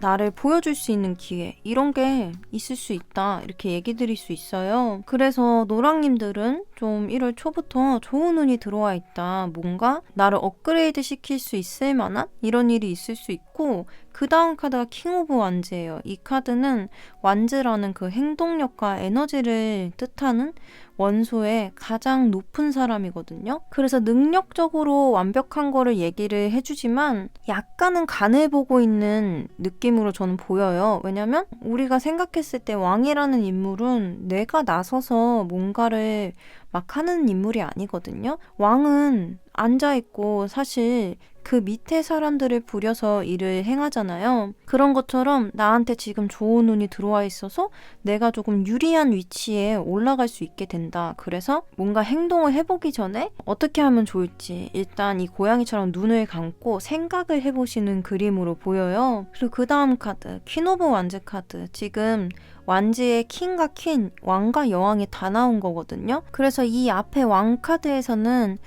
나를 보여줄 수 있는 기회 이런 게 있을 수 있다 이렇게 얘기 드릴 수 있어요. 그래서 노랑님들은 좀 1월 초부터 좋은 운이 들어와 있다. 뭔가 나를 업그레이드 시킬 수 있을 만한 이런 일이 있을 수 있고 그 다음 카드가 킹 오브 완즈예요. 이 카드는 완즈라는 그 행동력과 에너지를 뜻하는 원소의 가장 높은 사람이거든요. 그래서 능력적으로 완벽한 거를 얘기를 해주지만 약간은 간을 보고 있는 느낌으로 저는 보여요. 왜냐면 우리가 생각했을 때 왕이라는 인물은 내가 나서서 뭔가를 막 하는 인물이 아니거든요. 왕은 앉아있고 사실 그 밑에 사람들을 부려서 일을 행하잖아요. 그런 것처럼 나한테 지금 좋은 운이 들어와 있어서 내가 조금 유리한 위치에 올라갈 수 있게 된다. 그래서 뭔가 행동을 해보기 전에 어떻게 하면 좋을지 일단 이 고양이처럼 눈을 감고 생각을 해보시는 그림으로 보여요. 그리고 그 다음 카드, 퀸 오브 완즈 카드. 지금 완즈의 킹과 퀸, 왕과 여왕이 다 나온 거거든요. 그래서 이 앞에 왕 카드에서는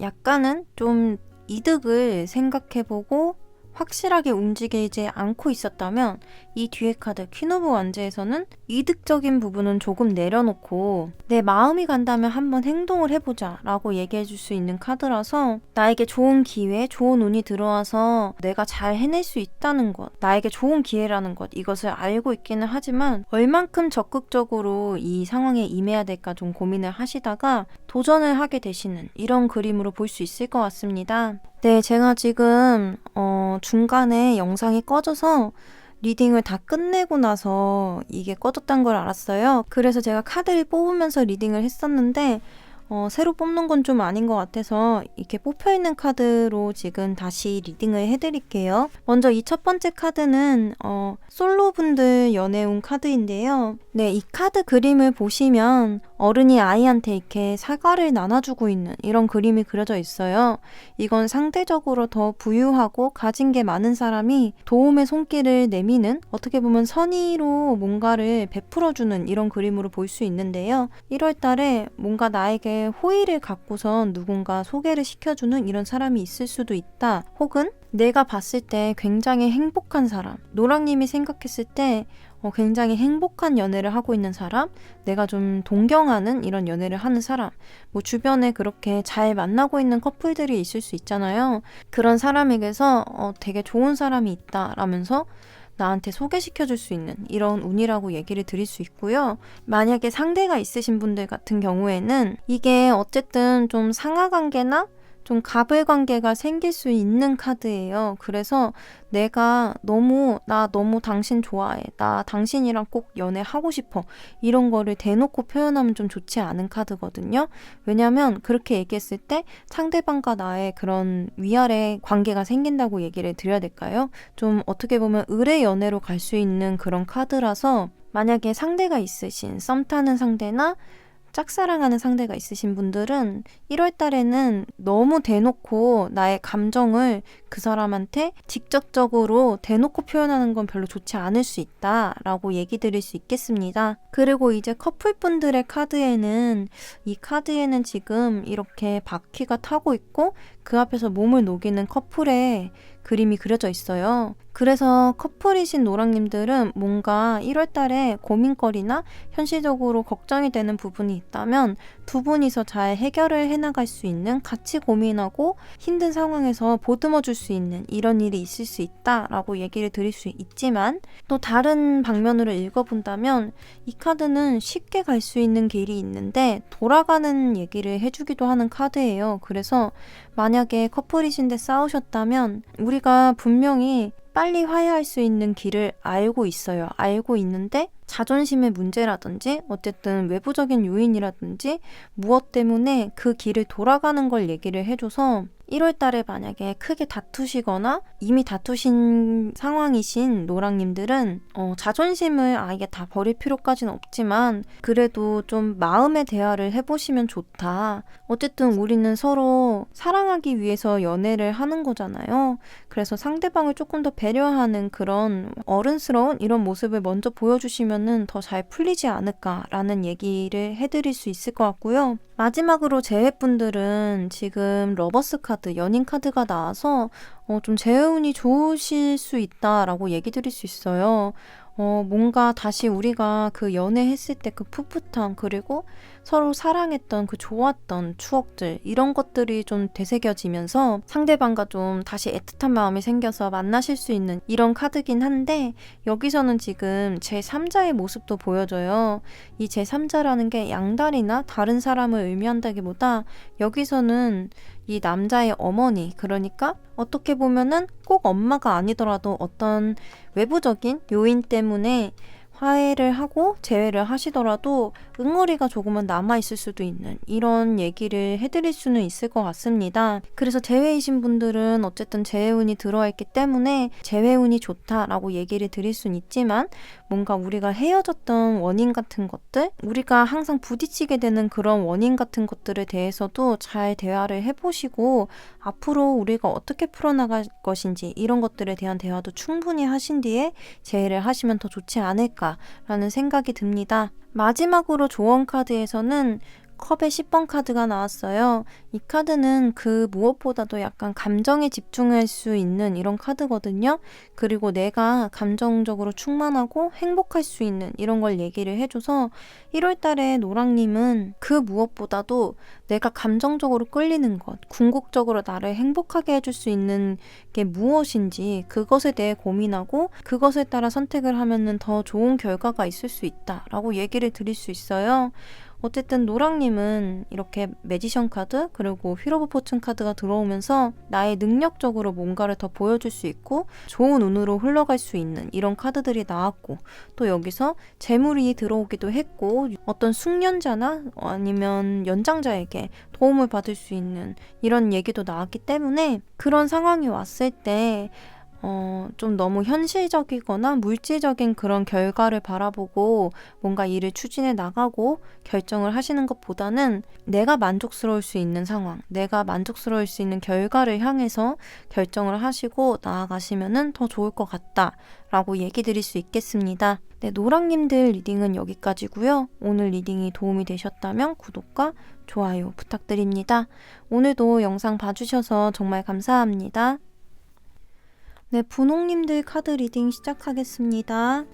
약간은 좀 이득을 생각해보고 확실하게 움직이지 않고 있었다면 이 뒤에 카드 퀸 오브 완즈에서는 이득적인 부분은 조금 내려놓고 내 마음이 간다면 한번 행동을 해보자 라고 얘기해 줄 수 있는 카드라서 나에게 좋은 기회, 좋은 운이 들어와서 내가 잘 해낼 수 있다는 것, 나에게 좋은 기회라는 것, 이것을 알고 있기는 하지만 얼만큼 적극적으로 이 상황에 임해야 될까 좀 고민을 하시다가 도전을 하게 되시는 이런 그림으로 볼 수 있을 것 같습니다. 네, 제가 지금 중간에 영상이 꺼져서 리딩을 다 끝내고 나서 이게 꺼졌다는 걸 알았어요. 그래서 제가 카드를 뽑으면서 리딩을 했었는데 새로 뽑는 건 좀 아닌 것 같아서 이렇게 뽑혀있는 카드로 지금 다시 리딩을 해드릴게요. 먼저 이 첫 번째 카드는 솔로분들 연애운 카드인데요. 네, 이 카드 그림을 보시면 어른이 아이한테 이렇게 사과를 나눠주고 있는 이런 그림이 그려져 있어요. 이건 상대적으로 더 부유하고 가진 게 많은 사람이 도움의 손길을 내미는, 어떻게 보면 선의로 뭔가를 베풀어주는 이런 그림으로 볼 수 있는데요. 1월 달에 뭔가 나에게 호의를 갖고선 누군가 소개를 시켜주는 이런 사람이 있을 수도 있다. 혹은 내가 봤을 때 굉장히 행복한 사람, 노랑님이 생각했을 때 굉장히 행복한 연애를 하고 있는 사람, 내가 좀 동경하는 이런 연애를 하는 사람, 뭐 주변에 그렇게 잘 만나고 있는 커플들이 있을 수 있잖아요. 그런 사람에게서 되게 좋은 사람이 있다라면서 나한테 소개시켜줄 수 있는 이런 운이라고 얘기를 드릴 수 있고요. 만약에 상대가 있으신 분들 같은 경우에는 이게 어쨌든 좀 상하관계나 좀 갑을관계가 생길 수 있는 카드예요. 그래서 내가 나 너무 당신 좋아해. 나 당신이랑 꼭 연애하고 싶어. 이런 거를 대놓고 표현하면 좀 좋지 않은 카드거든요. 왜냐면 그렇게 얘기했을 때 상대방과 나의 그런 위아래 관계가 생긴다고 얘기를 드려야 될까요? 좀 어떻게 보면 의뢰 연애로 갈 수 있는 그런 카드라서 만약에 상대가 있으신 썸 타는 상대나 짝사랑하는 상대가 있으신 분들은 1월 달에는 너무 대놓고 나의 감정을 그 사람한테 직접적으로 대놓고 표현하는 건 별로 좋지 않을 수 있다라고 얘기 드릴 수 있겠습니다. 그리고 이제 커플분들의 카드에는 이 카드에는 지금 이렇게 바퀴가 타고 있고 그 앞에서 몸을 녹이는 커플의 그림이 그려져 있어요. 그래서 커플이신 노랑님들은 뭔가 1월 달에 고민거리나 현실적으로 걱정이 되는 부분이 있다면 두 분이서 잘 해결을 해나갈 수 있는, 같이 고민하고 힘든 상황에서 보듬어 줄 수 있는 이런 일이 있을 수 있다라고 얘기를 드릴 수 있지만, 또 다른 방면으로 읽어본다면 이 카드는 쉽게 갈 수 있는 길이 있는데 돌아가는 얘기를 해주기도 하는 카드예요. 그래서 만약에 커플이신데 싸우셨다면 우리가 분명히 빨리 화해할 수 있는 길을 알고 있어요. 알고 있는데 자존심의 문제라든지 어쨌든 외부적인 요인이라든지 무엇 때문에 그 길을 돌아가는 걸 얘기를 해줘서 1월 달에 만약에 크게 다투시거나 이미 다투신 상황이신 노랑님들은 자존심을 아예 다 버릴 필요까지는 없지만 그래도 좀 마음의 대화를 해보시면 좋다. 어쨌든 우리는 서로 사랑하기 위해서 연애를 하는 거잖아요. 그래서 상대방을 조금 더 배려하는 그런 어른스러운 이런 모습을 먼저 보여주시면은 더 잘 풀리지 않을까라는 얘기를 해드릴 수 있을 것 같고요. 마지막으로 재회분들은 지금 러버스 카드, 연인 카드가 나와서 좀 재회운이 좋으실 수 있다라고 얘기 드릴 수 있어요. 뭔가 다시 우리가 그 연애했을 때 그 풋풋함, 그리고 서로 사랑했던 그 좋았던 추억들, 이런 것들이 좀 되새겨지면서 상대방과 좀 다시 애틋한 마음이 생겨서 만나실 수 있는 이런 카드긴 한데, 여기서는 지금 제3자의 모습도 보여져요. 이 제3자라는 게 양다리나 다른 사람을 의미한다기보다 여기서는 이 남자의 어머니, 그러니까 어떻게 보면은 꼭 엄마가 아니더라도 어떤 외부적인 요인 때문에 화해를 하고 재회를 하시더라도 응어리가 조금은 남아있을 수도 있는 이런 얘기를 해드릴 수는 있을 것 같습니다. 그래서 재회이신 분들은 어쨌든 재회운이 들어와 있기 때문에 재회운이 좋다라고 얘기를 드릴 수는 있지만, 뭔가 우리가 헤어졌던 원인 같은 것들, 우리가 항상 부딪히게 되는 그런 원인 같은 것들에 대해서도 잘 대화를 해보시고 앞으로 우리가 어떻게 풀어나갈 것인지 이런 것들에 대한 대화도 충분히 하신 뒤에 재회를 하시면 더 좋지 않을까라는 생각이 듭니다. 마지막으로 조언 카드에서는 컵의 10번 카드가 나왔어요. 이 카드는 그 무엇보다도 약간 감정에 집중할 수 있는 이런 카드거든요. 그리고 내가 감정적으로 충만하고 행복할 수 있는 이런 걸 얘기를 해줘서 1월달에 노랑님은 그 무엇보다도 내가 감정적으로 끌리는 것, 궁극적으로 나를 행복하게 해줄 수 있는 게 무엇인지 그것에 대해 고민하고 그것에 따라 선택을 하면은 더 좋은 결과가 있을 수 있다라고 얘기를 드릴 수 있어요. 어쨌든 노랑님은 이렇게 매지션 카드 그리고 휠 오브 포춘 카드가 들어오면서 나의 능력적으로 뭔가를 더 보여줄 수 있고 좋은 운으로 흘러갈 수 있는 이런 카드들이 나왔고, 또 여기서 재물이 들어오기도 했고 어떤 숙련자나 아니면 연장자에게 도움을 받을 수 있는 이런 얘기도 나왔기 때문에 그런 상황이 왔을 때 좀 너무 현실적이거나 물질적인 그런 결과를 바라보고 뭔가 일을 추진해 나가고 결정을 하시는 것보다는 내가 만족스러울 수 있는 상황, 내가 만족스러울 수 있는 결과를 향해서 결정을 하시고 나아가시면은 더 좋을 것 같다라고 얘기 드릴 수 있겠습니다. 네, 노랑님들 리딩은 여기까지고요. 오늘 리딩이 도움이 되셨다면 구독과 좋아요 부탁드립니다. 오늘도 영상 봐주셔서 정말 감사합니다. 네, 분홍님들 카드 리딩 시작하겠습니다.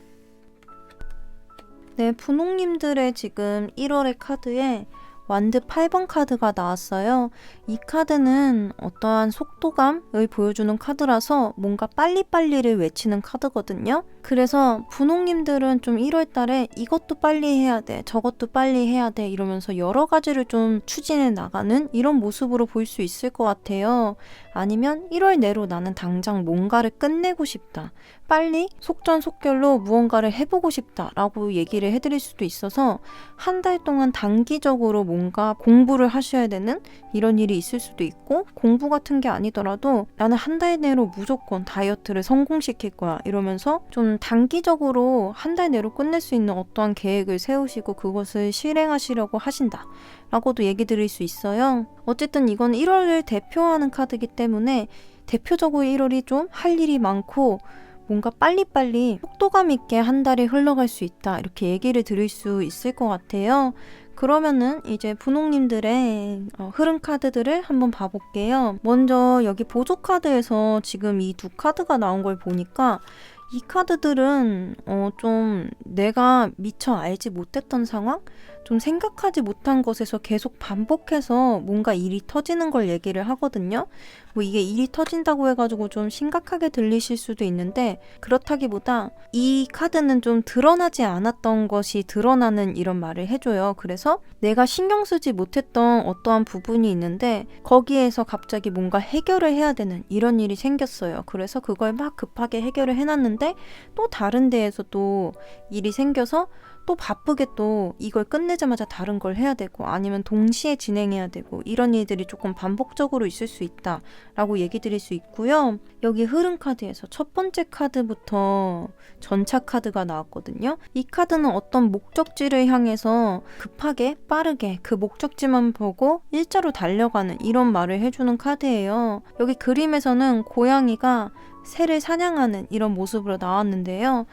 네, 분홍님들의 지금 1월의 카드에 완드 8번 카드가 나왔어요. 이 카드는 어떠한 속도감을 보여주는 카드라서 뭔가 빨리빨리를 외치는 카드거든요. 그래서 분홍님들은 좀 1월달에 이것도 빨리 해야 돼, 저것도 빨리 해야 돼 이러면서 여러 가지를 좀 추진해 나가는 이런 모습으로 보일 수 있을 것 같아요. 아니면 1월 내로 나는 당장 뭔가를 끝내고 싶다, 빨리 속전속결로 무언가를 해보고 싶다라고 얘기를 해드릴 수도 있어서 한 달 동안 단기적으로 뭔가 공부를 하셔야 되는 이런 일이 있을 수도 있고, 공부 같은 게 아니더라도 나는 한 달 내로 무조건 다이어트를 성공시킬 거야 이러면서 좀 단기적으로 한 달 내로 끝낼 수 있는 어떠한 계획을 세우시고 그것을 실행하시려고 하신다 라고도 얘기 드릴 수 있어요. 어쨌든 이건 1월을 대표하는 카드이기 때문에 대표적으로 1월이 좀 할 일이 많고 뭔가 빨리빨리 속도감 있게 한 달이 흘러갈 수 있다 이렇게 얘기를 드릴 수 있을 것 같아요. 그러면은 이제 분홍님들의 흐름 카드들을 한번 봐볼게요. 먼저 여기 보조 카드에서 지금 이 두 카드가 나온 걸 보니까 이 카드들은 좀 내가 미처 알지 못했던 상황? 좀 생각하지 못한 것에서 계속 반복해서 뭔가 일이 터지는 걸 얘기를 하거든요. 뭐 이게 일이 터진다고 해가지고 좀 심각하게 들리실 수도 있는데 그렇다기보다 이 카드는 좀 드러나지 않았던 것이 드러나는 이런 말을 해줘요. 그래서 내가 신경 쓰지 못했던 어떠한 부분이 있는데 거기에서 갑자기 뭔가 해결을 해야 되는 이런 일이 생겼어요. 그래서 그걸 막 급하게 해결을 해놨는데 또 다른 데에서 또 일이 생겨서 또 바쁘게 또 이걸 끝내자마자 다른 걸 해야 되고 아니면 동시에 진행해야 되고 이런 일들이 조금 반복적으로 있을 수 있다 라고 얘기 드릴 수 있고요. 여기 흐름 카드에서 첫 번째 카드부터 전차 카드가 나왔거든요. 이 카드는 어떤 목적지를 향해서 급하게 빠르게 그 목적지만 보고 일자로 달려가는 이런 말을 해주는 카드예요. 여기 그림에서는 고양이가 새를 사냥하는 이런 모습으로 나왔는데요.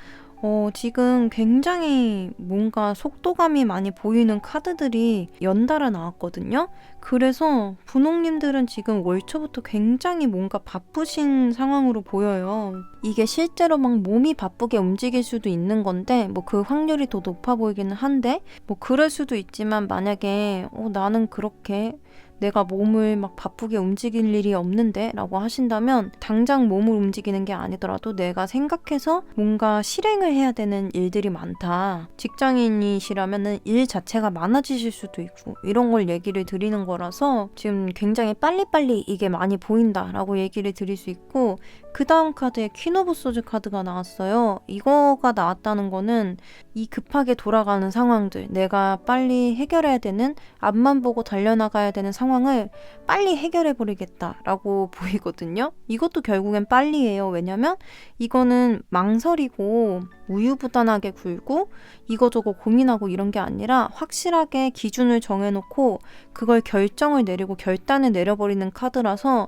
지금 굉장히 뭔가 속도감이 많이 보이는 카드들이 연달아 나왔거든요. 그래서 분홍님들은 지금 월 초부터 굉장히 뭔가 바쁘신 상황으로 보여요. 이게 실제로 막 몸이 바쁘게 움직일 수도 있는 건데 뭐 그 확률이 더 높아 보이기는 한데 뭐 그럴 수도 있지만 만약에 나는 그렇게 내가 몸을 막 바쁘게 움직일 일이 없는데 라고 하신다면 당장 몸을 움직이는 게 아니더라도 내가 생각해서 뭔가 실행을 해야 되는 일들이 많다. 직장인이시라면 일 자체가 많아지실 수도 있고 이런 걸 얘기를 드리는 거라서 지금 굉장히 빨리빨리 이게 많이 보인다 라고 얘기를 드릴 수 있고, 그 다음 카드에 퀸 오브 소즈 카드가 나왔어요. 이거가 나왔다는 거는 이 급하게 돌아가는 상황들, 내가 빨리 해결해야 되는, 앞만 보고 달려나가야 되는 상황을 빨리 해결해버리겠다라고 보이거든요. 이것도 결국엔 빨리예요. 왜냐면 이거는 망설이고 우유부단하게 굴고 이거저거 고민하고 이런 게 아니라 확실하게 기준을 정해놓고 그걸 결정을 내리고 결단을 내려버리는 카드라서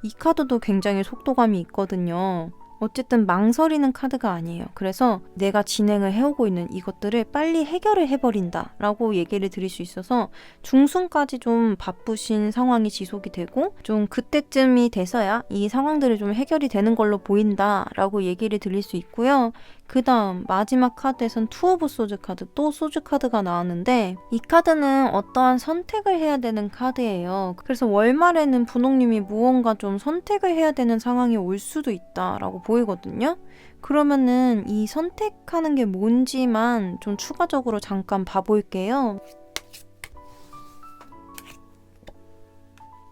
이 카드도 굉장히 속도감이 있거든요. 어쨌든 망설이는 카드가 아니에요. 그래서 내가 진행을 해오고 있는 이것들을 빨리 해결을 해버린다 라고 얘기를 드릴 수 있어서 중순까지 좀 바쁘신 상황이 지속이 되고 좀 그때쯤이 돼서야 이 상황들이 좀 해결이 되는 걸로 보인다 라고 얘기를 드릴 수 있고요. 그 다음 마지막 카드에선 투 오브 소즈 카드, 또 소즈 카드가 나왔는데 이 카드는 어떠한 선택을 해야 되는 카드예요. 그래서 월말에는 분홍님이 무언가 좀 선택을 해야 되는 상황이 올 수도 있다라고 보이거든요. 그러면은 이 선택하는 게 뭔지만 좀 추가적으로 잠깐 봐볼게요.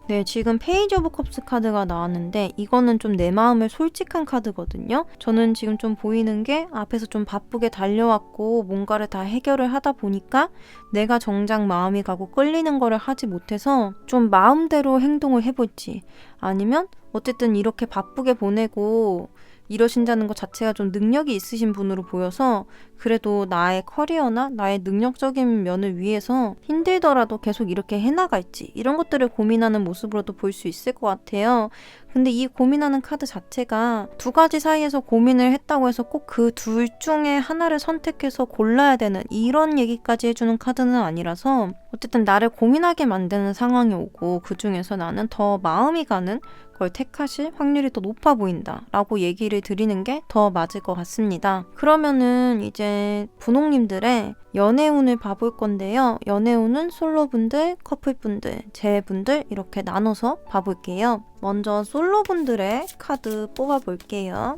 네, 지금 페이지 오브 컵스 카드가 나왔는데 이거는 좀 내 마음을 솔직한 카드거든요. 저는 지금 좀 보이는 게 앞에서 좀 바쁘게 달려왔고 뭔가를 다 해결을 하다 보니까 내가 정작 마음이 가고 끌리는 거를 하지 못해서 좀 마음대로 행동을 해볼지, 아니면 어쨌든 이렇게 바쁘게 보내고 이러신다는 것 자체가 좀 능력이 있으신 분으로 보여서 그래도 나의 커리어나 나의 능력적인 면을 위해서 힘들더라도 계속 이렇게 해나갈지, 이런 것들을 고민하는 모습으로도 볼 수 있을 것 같아요. 근데 이 고민하는 카드 자체가 두 가지 사이에서 고민을 했다고 해서 꼭 그 둘 중에 하나를 선택해서 골라야 되는 이런 얘기까지 해주는 카드는 아니라서 어쨌든 나를 고민하게 만드는 상황이 오고 그 중에서 나는 더 마음이 가는 걸 택하실 확률이 더 높아 보인다 라고 얘기를 드리는 게 더 맞을 것 같습니다. 그러면은 이제 분홍님들의 연애운을 봐볼 건데요. 연애운은 솔로분들, 커플분들, 재회분들 이렇게 나눠서 봐볼게요. 먼저 솔로분들의 카드 뽑아볼게요.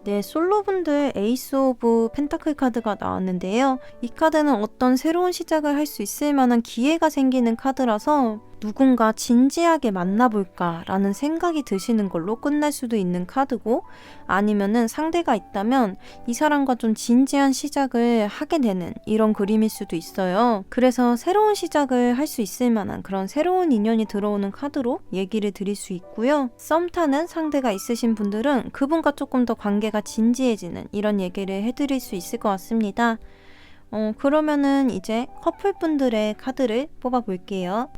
네, 솔로분들 에이스 오브 펜타클 카드가 나왔는데요. 이 카드는 어떤 새로운 시작을 할 수 있을 만한 기회가 생기는 카드라서 누군가 진지하게 만나볼까 라는 생각이 드시는 걸로 끝날 수도 있는 카드고, 아니면은 상대가 있다면 이 사람과 좀 진지한 시작을 하게 되는 이런 그림일 수도 있어요. 그래서 새로운 시작을 할 수 있을 만한 그런 새로운 인연이 들어오는 카드로 얘기를 드릴 수 있고요. 썸 타는 상대가 있으신 분들은 그분과 조금 더 관계가 진지해지는 이런 얘기를 해드릴 수 있을 것 같습니다. 그러면은 이제 커플분들의 카드를 뽑아볼게요.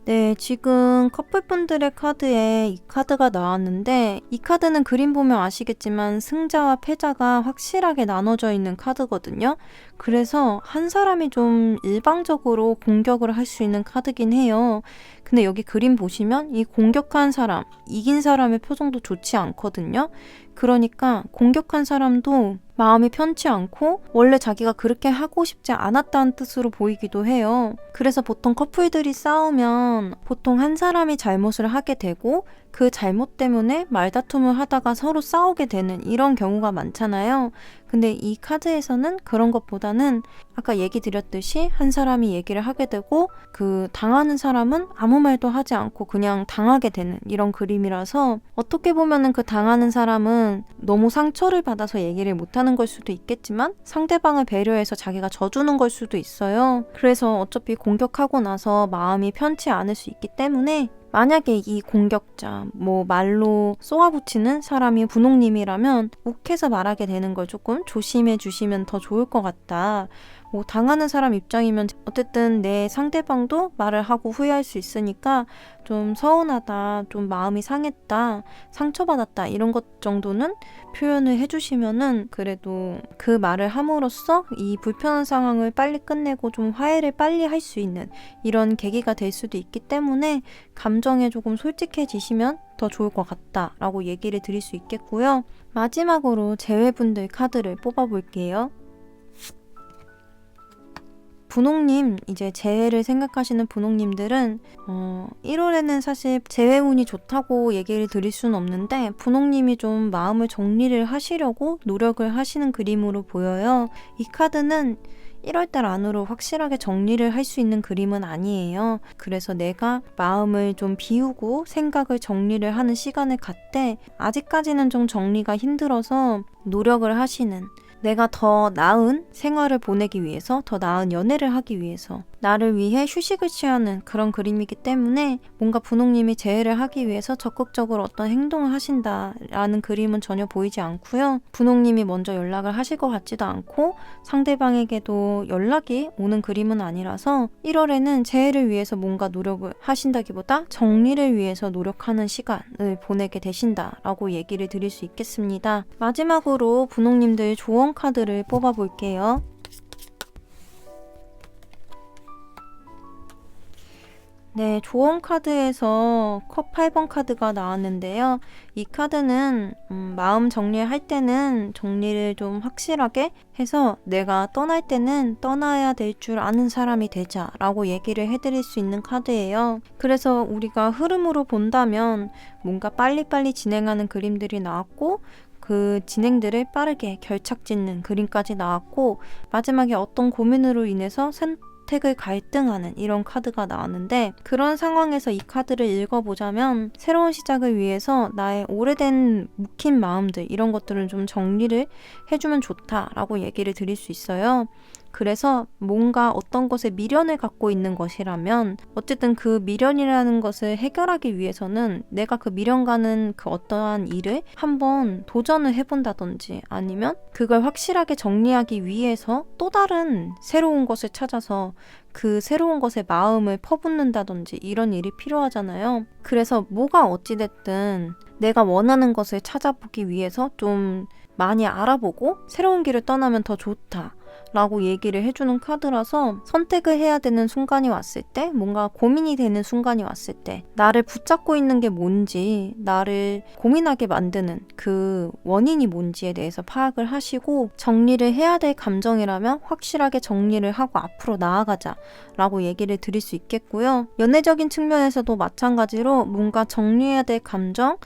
네, 지금 커플분들의 카드에 이 카드가 나왔는데 이 카드는 그림 보면 아시겠지만 승자와 패자가 확실하게 나눠져 있는 카드거든요. 그래서 한 사람이 좀 일방적으로 공격을 할 수 있는 카드긴 해요. 근데 여기 그림 보시면 이 공격한 사람, 이긴 사람의 표정도 좋지 않거든요. 그러니까 공격한 사람도 마음이 편치 않고 원래 자기가 그렇게 하고 싶지 않았다는 뜻으로 보이기도 해요. 그래서 보통 커플들이 싸우면 보통 한 사람이 잘못을 하게 되고 그 잘못 때문에 말다툼을 하다가 서로 싸우게 되는 이런 경우가 많잖아요. 근데 이 카드에서는 그런 것보다는 아까 얘기 드렸듯이 한 사람이 얘기를 하게 되고 그 당하는 사람은 아무 말도 하지 않고 그냥 당하게 되는 이런 그림이라서 어떻게 보면은 그 당하는 사람은 너무 상처를 받아서 얘기를 못하는 걸 수도 있겠지만 상대방을 배려해서 자기가 져주는 걸 수도 있어요. 그래서 어차피 공격하고 나서 마음이 편치 않을 수 있기 때문에 만약에 이 공격자, 말로 쏘아붙이는 사람이 분홍님이라면 욱해서 말하게 되는 걸 조금 조심해 주시면 더 좋을 것 같다. 당하는 사람 입장이면 어쨌든 내 상대방도 말을 하고 후회할 수 있으니까 좀 서운하다, 좀 마음이 상했다, 상처받았다 이런 것 정도는 표현을 해주시면은 그래도 그 말을 함으로써 이 불편한 상황을 빨리 끝내고 좀 화해를 빨리 할 수 있는 이런 계기가 될 수도 있기 때문에 감정에 조금 솔직해지시면 더 좋을 것 같다라고 얘기를 드릴 수 있겠고요. 마지막으로 재회분들 카드를 뽑아볼게요. 분홍님, 이제 재회를 생각하시는 분홍님들은 1월에는 사실 재회운이 좋다고 얘기를 드릴 수는 없는데 분홍님이 좀 마음을 정리를 하시려고 노력을 하시는 그림으로 보여요. 이 카드는 1월달 안으로 확실하게 정리를 할 수 있는 그림은 아니에요. 그래서 내가 마음을 좀 비우고 생각을 정리를 하는 시간을 갖되 아직까지는 좀 정리가 힘들어서 노력을 하시는, 내가 더 나은 생활을 보내기 위해서, 더 나은 연애를 하기 위해서 나를 위해 휴식을 취하는 그런 그림이기 때문에 뭔가 분홍님이 재회를 하기 위해서 적극적으로 어떤 행동을 하신다라는 그림은 전혀 보이지 않고요. 분홍님이 먼저 연락을 하실 것 같지도 않고 상대방에게도 연락이 오는 그림은 아니라서 1월에는 재회를 위해서 뭔가 노력을 하신다기보다 정리를 위해서 노력하는 시간을 보내게 되신다라고 얘기를 드릴 수 있겠습니다. 마지막으로 분홍님들 조언 카드를 뽑아볼게요. 네, 조언 카드에서 컵 8번 카드가 나왔는데요. 이 카드는 마음 정리할 때는 정리를 좀 확실하게 해서 내가 떠날 때는 떠나야 될 줄 아는 사람이 되자 라고 얘기를 해드릴 수 있는 카드예요. 그래서 우리가 흐름으로 본다면 뭔가 빨리빨리 진행하는 그림들이 나왔고 그 진행들을 빠르게 결착짓는 그림까지 나왔고 마지막에 어떤 고민으로 인해서 선택을 갈등하는 이런 카드가 나왔는데 그런 상황에서 이 카드를 읽어보자면 새로운 시작을 위해서 나의 오래된 묵힌 마음들 이런 것들은 좀 정리를 해주면 좋다라고 얘기를 드릴 수 있어요. 그래서 뭔가 어떤 것에 미련을 갖고 있는 것이라면 어쨌든 그 미련이라는 것을 해결하기 위해서는 내가 그 미련가는 그 어떠한 일을 한번 도전을 해본다든지 아니면 그걸 확실하게 정리하기 위해서 또 다른 새로운 것을 찾아서 그 새로운 것에 마음을 퍼붓는다든지 이런 일이 필요하잖아요. 그래서 뭐가 어찌됐든 내가 원하는 것을 찾아보기 위해서 좀 많이 알아보고 새로운 길을 떠나면 더 좋다 라고 얘기를 해주는 카드라서 선택을 해야 되는 순간이 왔을 때 뭔가 고민이 되는 순간이 왔을 때 나를 붙잡고 있는 게 뭔지 나를 고민하게 만드는 그 원인이 뭔지에 대해서 파악을 하시고 정리를 해야 될 감정이라면 확실하게 정리를 하고 앞으로 나아가자 라고 얘기를 드릴 수 있겠고요. 연애적인 측면에서도 마찬가지로 뭔가 정리해야 될 감정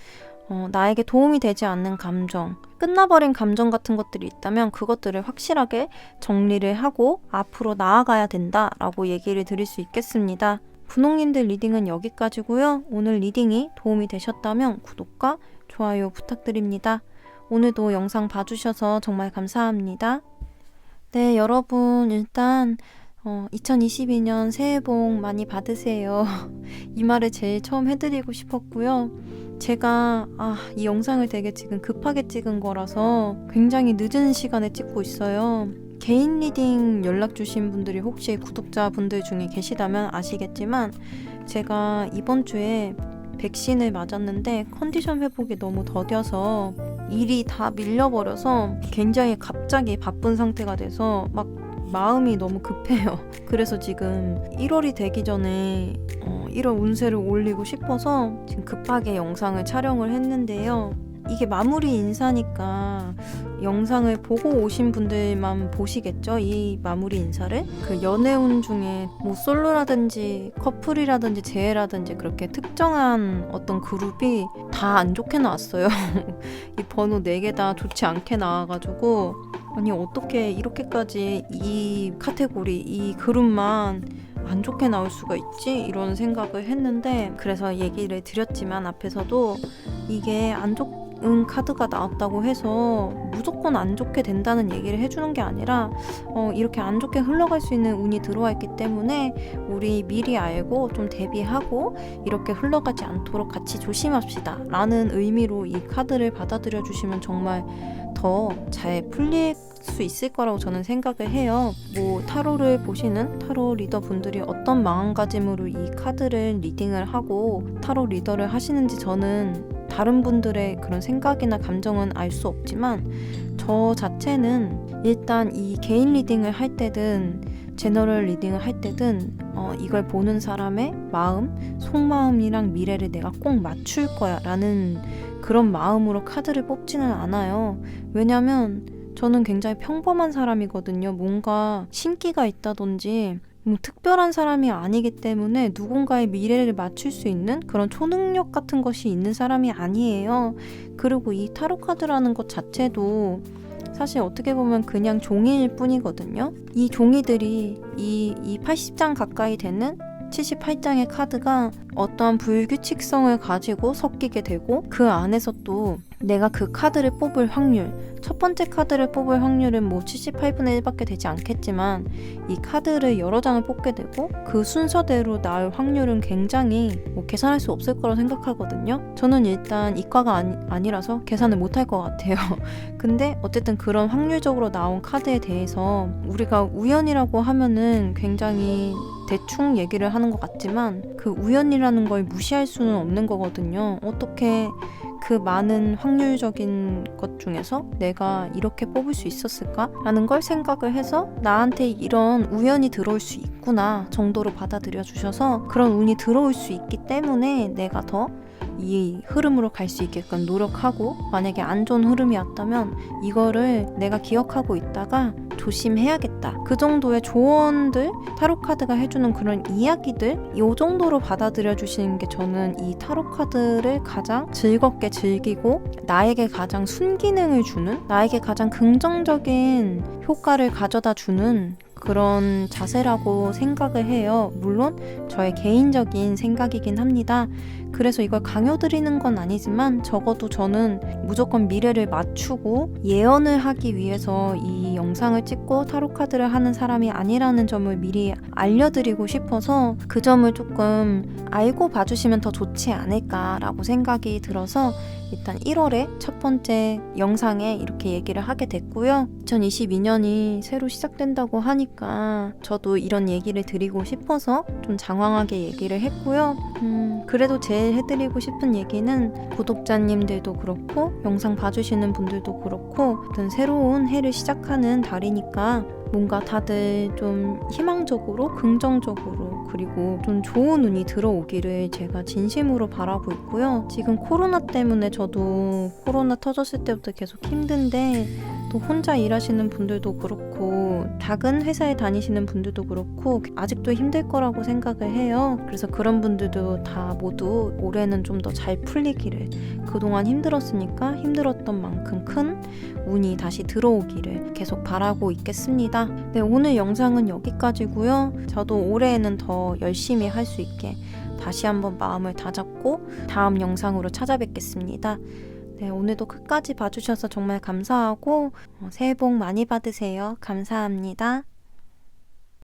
나에게 도움이 되지 않는 감정, 끝나버린 감정 같은 것들이 있다면 그것들을 확실하게 정리를 하고 앞으로 나아가야 된다라고 얘기를 드릴 수 있겠습니다. 분홍님들 리딩은 여기까지고요. 오늘 리딩이 도움이 되셨다면 구독과 좋아요 부탁드립니다. 오늘도 영상 봐주셔서 정말 감사합니다. 네, 여러분 일단 2022년 새해 복 많이 받으세요. 이 말을 제일 처음 해드리고 싶었고요. 제가 이 영상을 되게 지금 급하게 찍은 거라서 굉장히 늦은 시간에 찍고 있어요. 개인 리딩 연락 주신 분들이 혹시 구독자분들 중에 계시다면 아시겠지만 제가 이번 주에 백신을 맞았는데 컨디션 회복이 너무 더뎌서 일이 다 밀려버려서 굉장히 갑자기 바쁜 상태가 돼서 막 마음이 너무 급해요. 그래서 지금 1월이 되기 전에 1월 운세를 올리고 싶어서 지금 급하게 영상을 촬영을 했는데요. 이게 마무리 인사니까 영상을 보고 오신 분들만 보시겠죠? 이 마무리 인사를. 그 연애운 중에 뭐 솔로라든지 커플이라든지 재회라든지 그렇게 특정한 어떤 그룹이 다 안 좋게 나왔어요. 이 번호 4개 다 좋지 않게 나와가지고 아니 어떻게 이렇게까지 이 카테고리 이 그룹만 안 좋게 나올 수가 있지? 이런 생각을 했는데 그래서 얘기를 드렸지만 앞에서도 이게 안 좋은 카드가 나왔다고 해서 무조건 안 좋게 된다는 얘기를 해주는 게 아니라 이렇게 안 좋게 흘러갈 수 있는 운이 들어와 있기 때문에 우리 미리 알고 좀 대비하고 이렇게 흘러가지 않도록 같이 조심합시다 라는 의미로 이 카드를 받아들여 주시면 정말 더 잘 풀릴 수 있을 거라고 저는 생각을 해요. 뭐 타로를 보시는 타로 리더 분들이 어떤 마음가짐으로 이 카드를 리딩을 하고 타로 리더를 하시는지 저는 다른 분들의 그런 생각이나 감정은 알 수 없지만 저 자체는 일단 이 개인 리딩을 할 때든 제너럴 리딩을 할 때든 이걸 보는 사람의 마음, 속마음이랑 미래를 내가 꼭 맞출 거야 라는 그런 마음으로 카드를 뽑지는 않아요. 왜냐면 저는 굉장히 평범한 사람이거든요. 뭔가 신기가 있다든지 특별한 사람이 아니기 때문에 누군가의 미래를 맞출 수 있는 그런 초능력 같은 것이 있는 사람이 아니에요. 그리고 이 타로 카드라는 것 자체도 사실 어떻게 보면 그냥 종이일 뿐이거든요. 이 종이들이 이 80장 가까이 되는 78장의 카드가 어떠한 불규칙성을 가지고 섞이게 되고 그 안에서 또 내가 그 카드를 뽑을 확률, 첫 번째 카드를 뽑을 확률은 뭐 78분의 1밖에 되지 않겠지만 이 카드를 여러 장을 뽑게 되고 그 순서대로 나올 확률은 굉장히 계산할 수 없을 거라고 생각하거든요. 저는 일단 이과가 아니라서 계산을 못할 것 같아요. 근데 어쨌든 그런 확률적으로 나온 카드에 대해서 우리가 우연이라고 하면은 굉장히 대충 얘기를 하는 것 같지만 그 우연이라는 걸 무시할 수는 없는 거거든요. 어떻게 그 많은 확률적인 것 중에서 내가 이렇게 뽑을 수 있었을까? 라는 걸 생각을 해서 나한테 이런 우연이 들어올 수 있구나 정도로 받아들여 주셔서 그런 운이 들어올 수 있기 때문에 내가 더 이 흐름으로 갈 수 있게끔 노력하고 만약에 안 좋은 흐름이 왔다면 이거를 내가 기억하고 있다가 조심해야겠다. 그 정도의 조언들, 타로카드가 해주는 그런 이야기들 이 정도로 받아들여 주시는 게 저는 이 타로카드를 가장 즐겁게 즐기고 나에게 가장 순기능을 주는 나에게 가장 긍정적인 효과를 가져다 주는 그런 자세라고 생각을 해요. 물론 저의 개인적인 생각이긴 합니다. 그래서 이걸 강요드리는 건 아니지만 적어도 저는 무조건 미래를 맞추고 예언을 하기 위해서 이 영상을 찍고 타로카드를 하는 사람이 아니라는 점을 미리 알려드리고 싶어서 그 점을 조금 알고 봐주시면 더 좋지 않을까라고 생각이 들어서 일단 1월에 첫 번째 영상에 이렇게 얘기를 하게 됐고요. 2022년이 새로 시작된다고 하니까 저도 이런 얘기를 드리고 싶어서 좀 장황하게 얘기를 했고요. 그래도 제일 해드리고 싶은 얘기는 구독자님들도 그렇고 영상 봐주시는 분들도 그렇고 어떤 새로운 해를 시작하는 달이니까 뭔가 다들 좀 희망적으로 긍정적으로 그리고 좀 좋은 운이 들어오기를 제가 진심으로 바라고 있고요. 지금 코로나 때문에 저도 코로나 터졌을 때부터 계속 힘든데 또 혼자 일하시는 분들도 그렇고 작은 회사에 다니시는 분들도 그렇고 아직도 힘들 거라고 생각을 해요. 그래서 그런 분들도 다 모두 올해는 좀 더 잘 풀리기를 그동안 힘들었으니까 힘들었던 만큼 큰 운이 다시 들어오기를 계속 바라고 있겠습니다. 네, 오늘 영상은 여기까지고요. 저도 올해에는 더 열심히 할 수 있게 다시 한번 마음을 다잡고 다음 영상으로 찾아뵙겠습니다. 네, 오늘도 끝까지 봐주셔서 정말 감사하고 새해 복 많이 받으세요. 감사합니다.